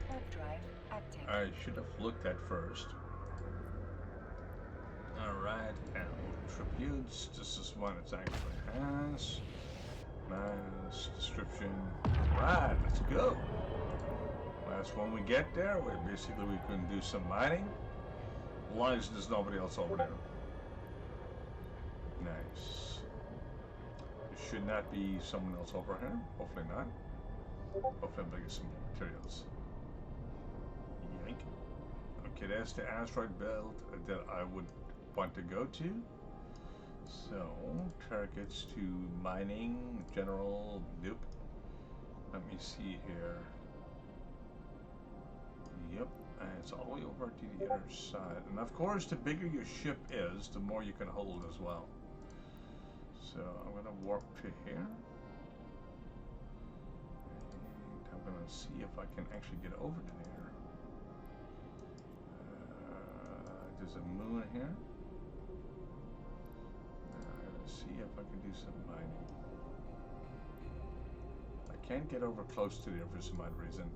Warp drive active. I should have looked at first. Alright, and tributes. This is one it actually has. Nice description. Alright, let's go. Last one we get there, basically we can do some mining. As long as there's nobody else over there. Nice. There should not be someone else over here. Hopefully not. Hopefully I'm get some materials. Yank. Okay, that's the asteroid belt that I would want to go to. So, targets to mining, general, nope. Let me see here. Yep, and it's all the way over to the other side. And of course, the bigger your ship is, the more you can hold as well. So, I'm going to warp to here. And I'm going to see if I can actually get over to there. There's a moon here. See if I can do some mining. I can't get over close to there for some odd reason.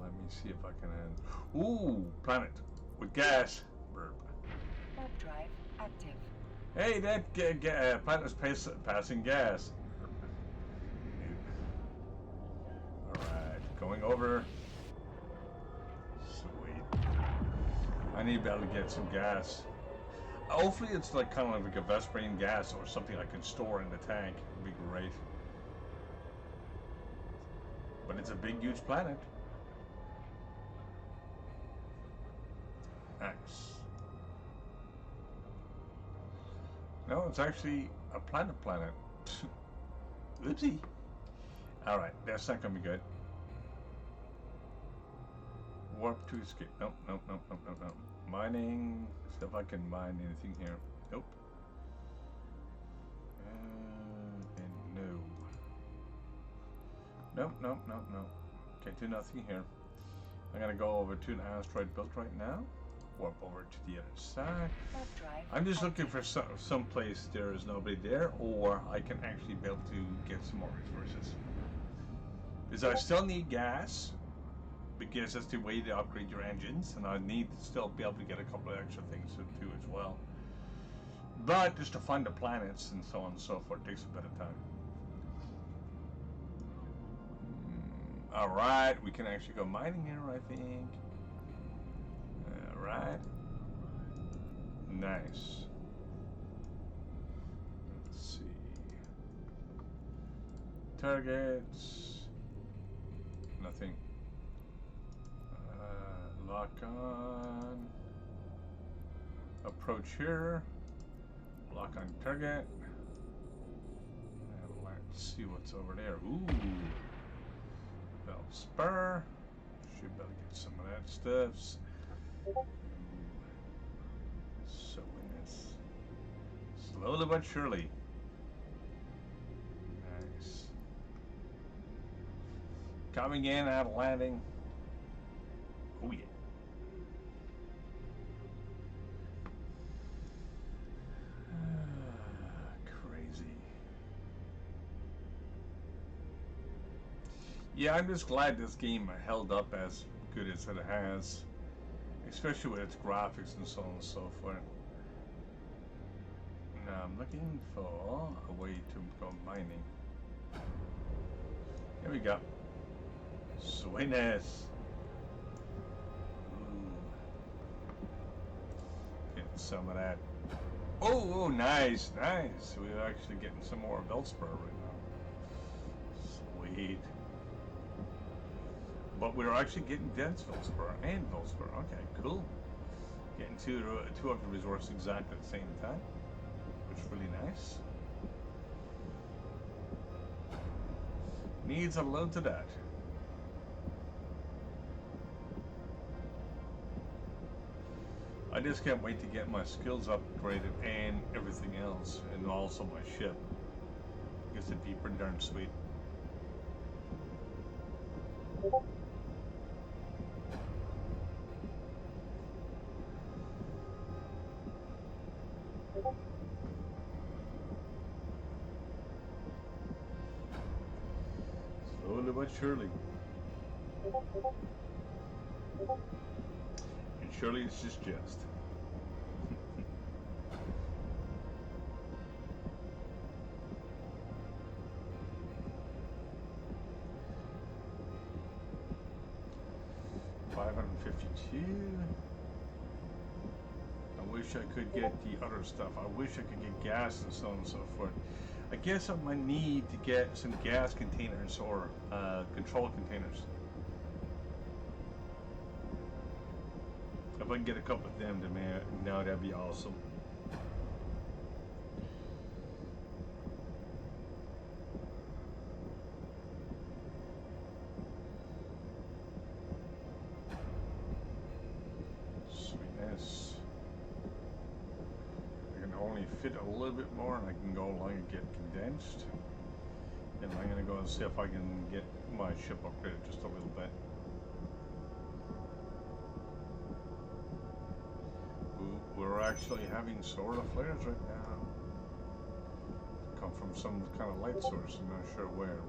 Let me see if I can. Ooh, planet with gas. Burp. Warp drive active. Hey, that planet is passing gas. Alright, going over. Sweet. I need to be able to get some gas. Hopefully it's like kind of like a Vesperian gas or something I can store in the tank. It'd be great. But it's a big, huge planet. Nice. No, it's actually a planet. Oopsie. Alright, that's not gonna be good. Warp to escape. Nope. Mining. See if I can mine anything here. Nope. And no. Nope. Can't do nothing here. I'm gonna go over to an asteroid belt right now. Warp over to the other side. I'm just looking for some place there is nobody there, or I can actually be able to get some more resources. Because I still need gas. Because that's the way to upgrade your engines, and I need to still be able to get a couple of extra things to do as well. But just to find the planets and so on and so forth takes a bit of time. Alright, we can actually go mining here, I think. Alright. Nice. Let's see. Targets. Nothing. Lock on. Approach here. Lock on target. And let's see what's over there. Ooh. Bell spur. Should be able to get some of that stuff. So in this. Slowly but surely. Nice. Coming in, out of landing. Oh yeah. Crazy. Yeah, I'm just glad this game held up as good as it has. Especially with its graphics and so on and so forth. Now I'm looking for a way to go mining. Here we go. Sweetness. Getting some of that. Oh, nice. We're actually getting some more Veldspur right now. Sweet. But we're actually getting Dennisville Spur and Vilspur. Okay, cool. Getting two of the resorts exactly at the same time, which is really nice. Needs a load to that. I just can't wait to get my skills upgraded and everything else, and also my ship. Guess it'd be pretty darn sweet. Slowly but surely. And surely it's just jest. I wish I could get the other stuff. I wish I could get gas and so on and so forth. I guess I might need to get some gas containers or control containers. If I can get a couple of them, then man, now that'd be awesome. Sweetness. I can only fit a little bit more, and I can go along and get condensed. And I'm gonna go and see if I can get my ship upgraded just a little bit. We're actually having solar flares right now. Come from some kind of light source, I'm not sure where.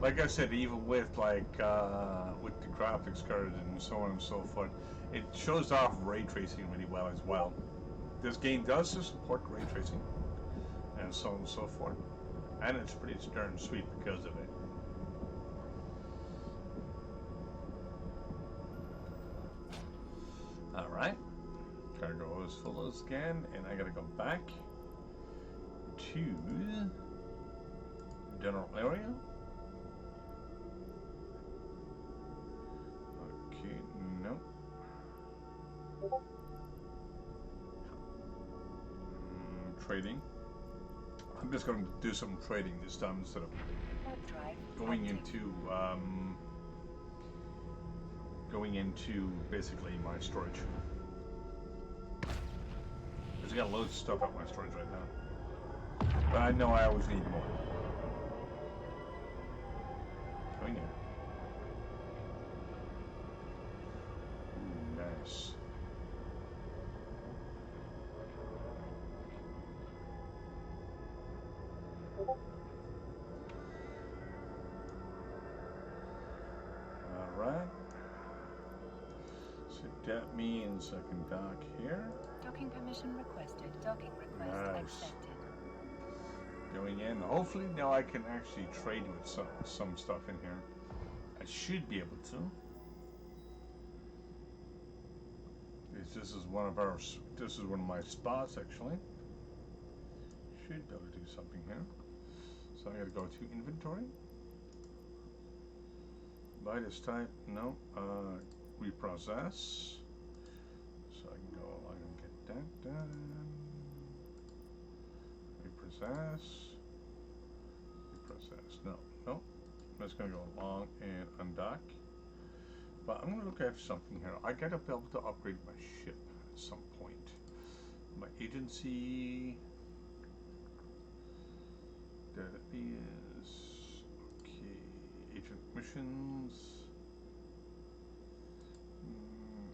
Like I said, even with with the graphics card and so on and so forth, it shows off ray tracing really well as well. This game does support ray tracing and so on and so forth, and it's pretty darn sweet because of it. Alright, cargo is full again, and I gotta go back to general area. Okay, no. Trading. I'm just gonna do some trading this time instead of going into basically my storage. Because I got loads of stuff out my storage right now. But I know I always need more. Going in. Ooh, nice. Alright. So that means I can dock here. Docking permission requested. Docking request accepted. Going in. Hopefully now I can actually trade with some stuff in here. I should be able to. This is one of my spots actually. Should be able to do something here. So I gotta go to inventory. Buy this type, no. Reprocess. So I can go along and get that done. Reprocess. Reprocess. No. I'm just gonna go along and undock. But I'm gonna look at something here. I gotta be able to upgrade my ship at some point. My agency. That is okay. Agent missions.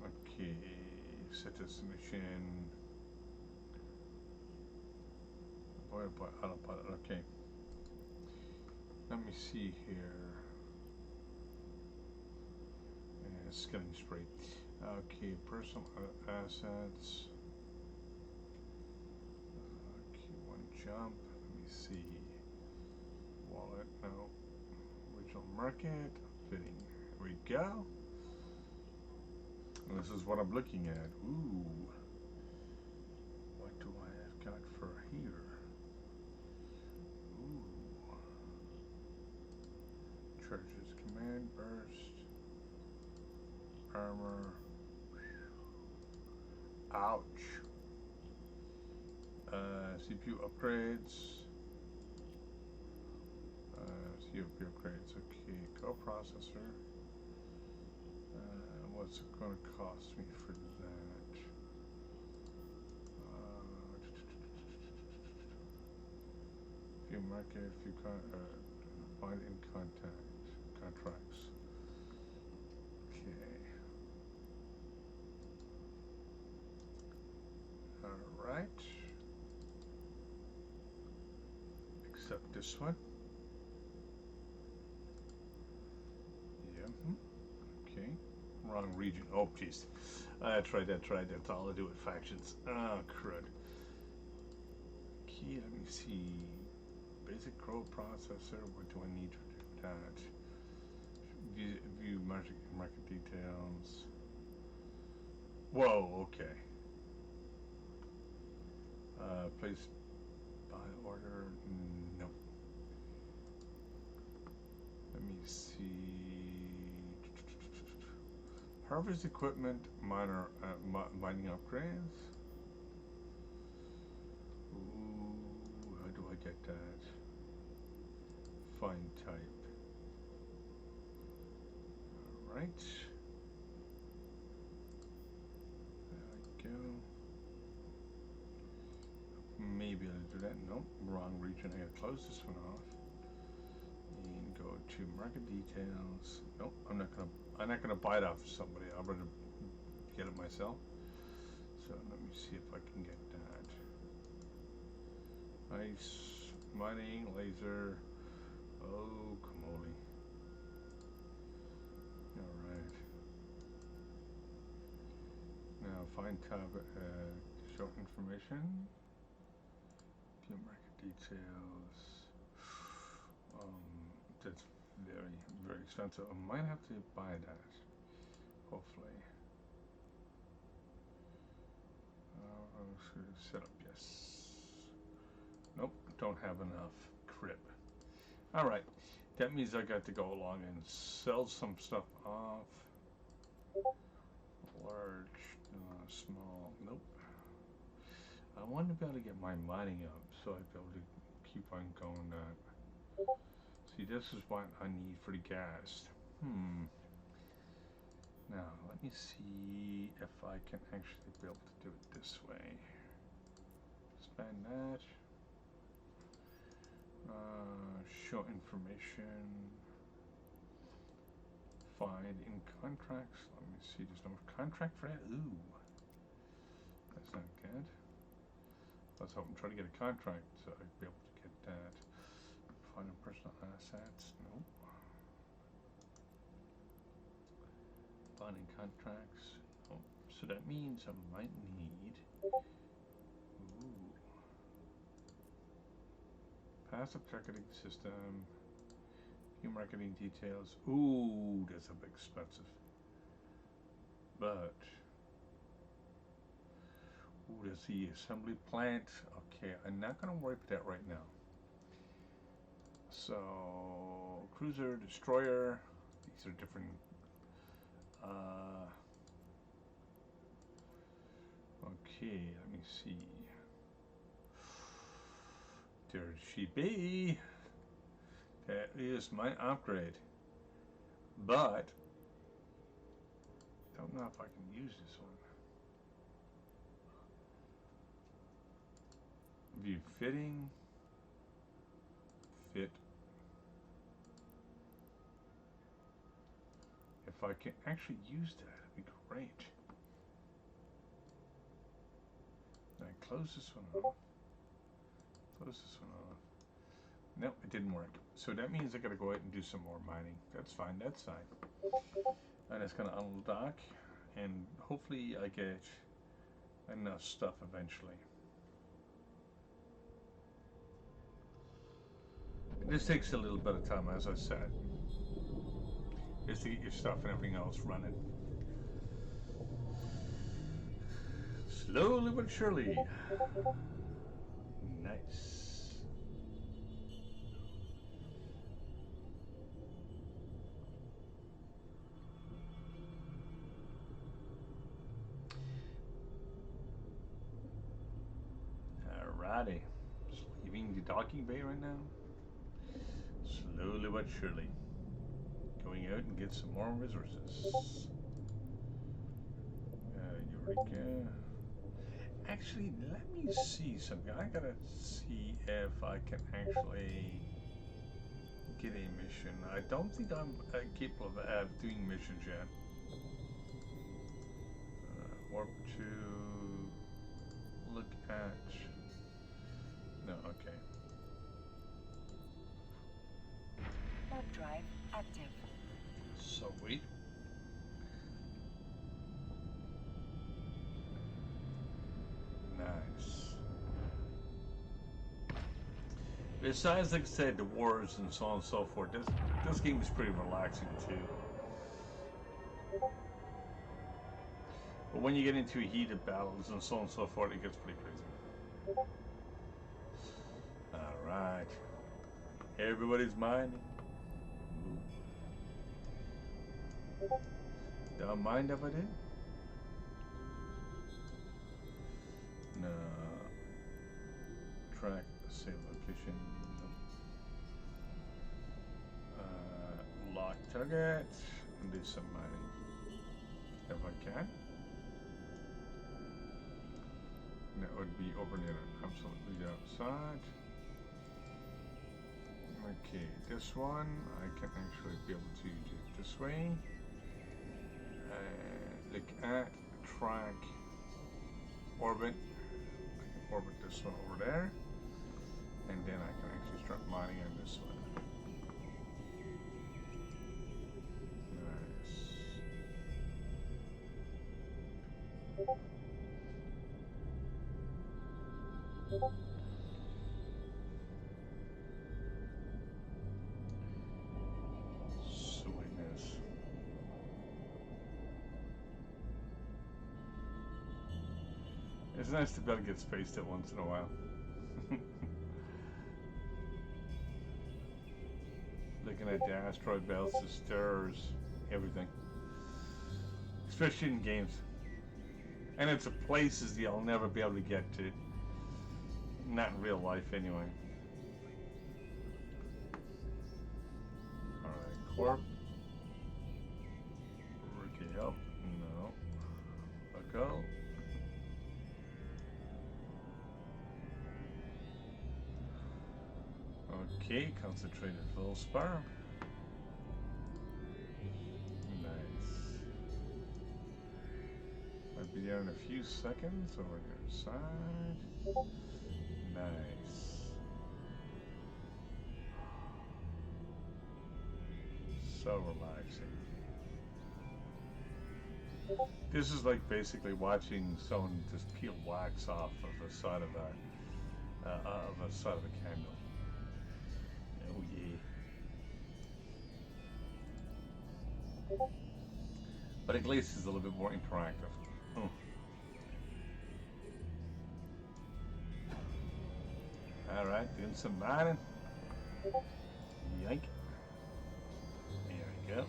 Okay. Status mission. Autopilot. Okay. Let me see here. Scanning spree. Okay, personal assets. Okay, one jump. Let me see. Wallet, no. Original market. Fitting. Here we go. And this is what I'm looking at. Ooh. What do I have got for here? Ooh. armor. Ouch. CPU upgrades. CPU upgrades. Okay, coprocessor. What's it going to cost me for that? Few market, few find in contracts. Okay. All right. Except this one. Yeah. Okay. Wrong region. Oh, jeez. That's right. That's all I do with factions. Oh, crud. Okay, let me see. Basic Crow processor. What do I need to do that? View market details. Whoa, okay. Place by order. Nope. Let me see. Harvest equipment, mining upgrades. Ooh, how do I get that? Find type. All right. There we go. Maybe I'll do that. Nope, wrong region. I gotta close this one off. And go to market details. Nope, I'm not gonna buy it off somebody. I'll rather get it myself. So let me see if I can get that. Nice mining laser. Oh, camoli. All right. Now find tab. Show information. View market details. That's very, very expensive. I might have to buy that. Hopefully. Set up, yes. Nope, don't have enough crib. All right, that means I got to go along and sell some stuff off. Large, small, nope. I want to be able to get my mining up so I'd be able to keep on going that. See, this is what I need for the gas. Now, let me see if I can actually be able to do it this way. Expand that. Show information. Find in contracts. Let me see, there's no contract for that. Ooh. That's not good. I was hoping to try to get a contract so I'd be able to get that. Find personal assets. Nope. Binding contracts. Oh, so that means I might need. Ooh. Passive ticketing system. Few marketing details. Ooh, that's a bit expensive. But. Ooh, there's the assembly plant. Okay, I'm not going to worry about that right now. So, cruiser, destroyer. These are different. Okay, let me see. There she be. That is my upgrade. But, I don't know if I can use this one. View fitting. Fit. If I can actually use that, it'd be great. Now close this one off. Close this one off. Nope, it didn't work. So that means I gotta go ahead and do some more mining. That's fine, that's fine. And it's gonna unlock, and hopefully I get enough stuff eventually. This takes a little bit of time, as I said, just to get your stuff and everything else running. Slowly but surely. Nice. Alrighty. Just leaving the docking bay right now. Slowly but surely. Going out and get some more resources. Eureka. Actually, let me see something. I gotta see if I can actually get a mission. I don't think I'm capable of doing missions yet. Warp to look at. No, okay. Warp drive active. Sweet. Nice. Besides, like I said, the wars and so on and so forth, this game is pretty relaxing too. But when you get into heated battles and so on and so forth, it gets pretty crazy. Alright. Everybody's mining. Don't mind if I do. No. Track, save location. Lock target. And do some mining. If I can. That would be over near absolutely outside. Okay, this one I can actually be able to do it this way. Look at track orbit. I can orbit this one over there, and then I can actually start mining on this one. Nice. Sweetness. It's nice to be able to get spaced at once in a while. Looking at the asteroid belts, the stars, everything. Especially in games. And it's places you'll never be able to get to. Not in real life, anyway. Alright, Corp. Rookie help. No. Let go. Okay, concentrated Feldspar. Nice. I'll be there in a few seconds over the other side. Nice. So relaxing. This is like basically watching someone just peel wax off of the side of a candle. Oh yeah. But at least it's a little bit more interactive. Oh. Alright, doing some mining. Yank. There we go.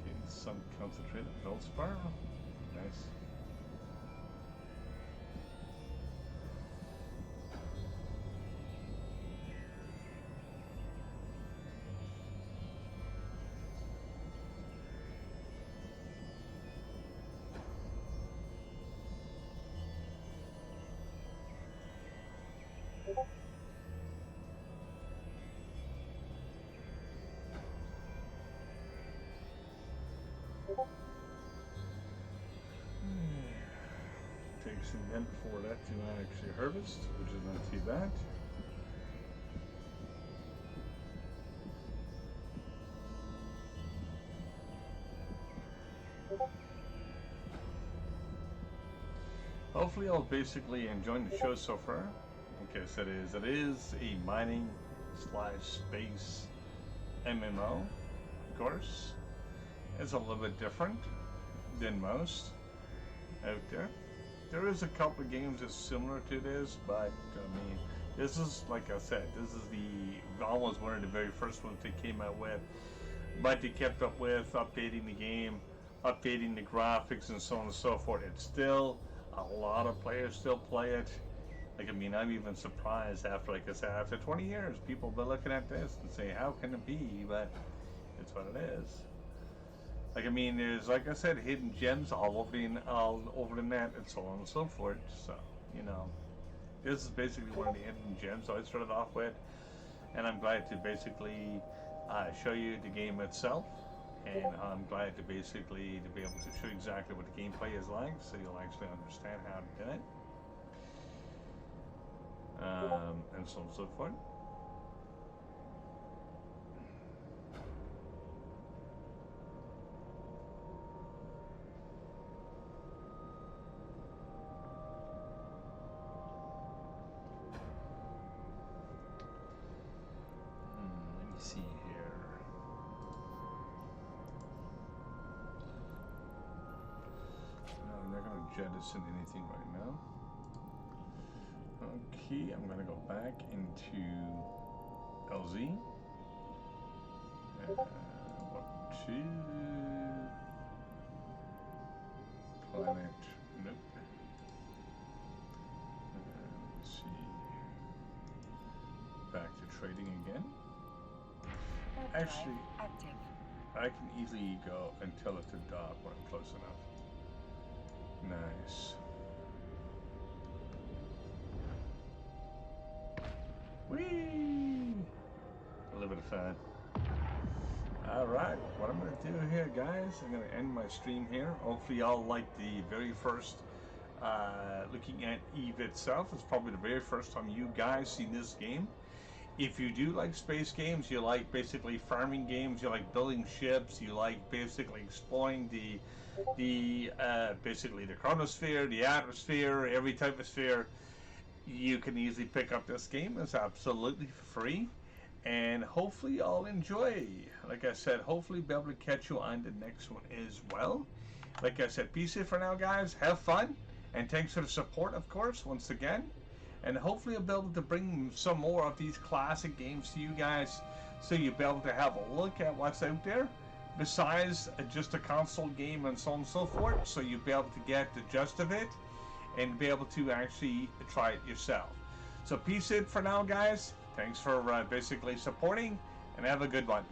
Getting some concentrated feldspar. Nice. Takes a minute for that to actually harvest, which is not too bad. Hopefully y'all basically enjoying the show so far. Okay, so it is a mining / space MMO, of course. It's a little bit different than most out there. There is a couple of games that's similar to this, but I mean, This is, like I said, this is the almost one of the very first ones they came out with, but they kept up with updating the game, updating the graphics, and so on and so forth. It's still, a lot of players still play it. Like, I mean, I'm even surprised after, like I said, after 20 years, people will be looking at this and say, how can it be? But it's what it is. Like, I mean, there's, like I said, hidden gems all over the net and so on and so forth. So, you know, this is basically one of the hidden gems I started off with. And I'm glad to basically show you the game itself. And I'm glad to basically to be able to show you exactly what the gameplay is like, so you'll actually understand how to do it. And so on and so forth. Let me see here. No, I'm not going to jettison anything right now. Okay, I'm going to go back into LZ. What to? Planet. Nope. Let's see. Back to trading again. Actually, Active. I can easily go and tell it to dock when I'm close enough. Nice. Whee! A little bit of fun. Alright, what I'm going to do here, guys, I'm going to end my stream here. Hopefully y'all like the very first looking at EVE itself. It's probably the very first time you guys see this game. If you do like space games, you like basically farming games, you like building ships, you like basically exploring the basically the chronosphere, the atmosphere, every type of sphere, you can easily pick up this game. It's absolutely free, and hopefully I'll enjoy. Like I said, hopefully be able to catch you on the next one as well. Like I said, peace out for now, guys. Have fun, and thanks for the support, of course, once again. And hopefully I'll be able to bring some more of these classic games to you guys, so you'll be able to have a look at what's out there besides just a console game and so on and so forth, so you'll be able to get the gist of it and be able to actually try it yourself. So peace out for now, guys. Thanks for basically supporting, and have a good one.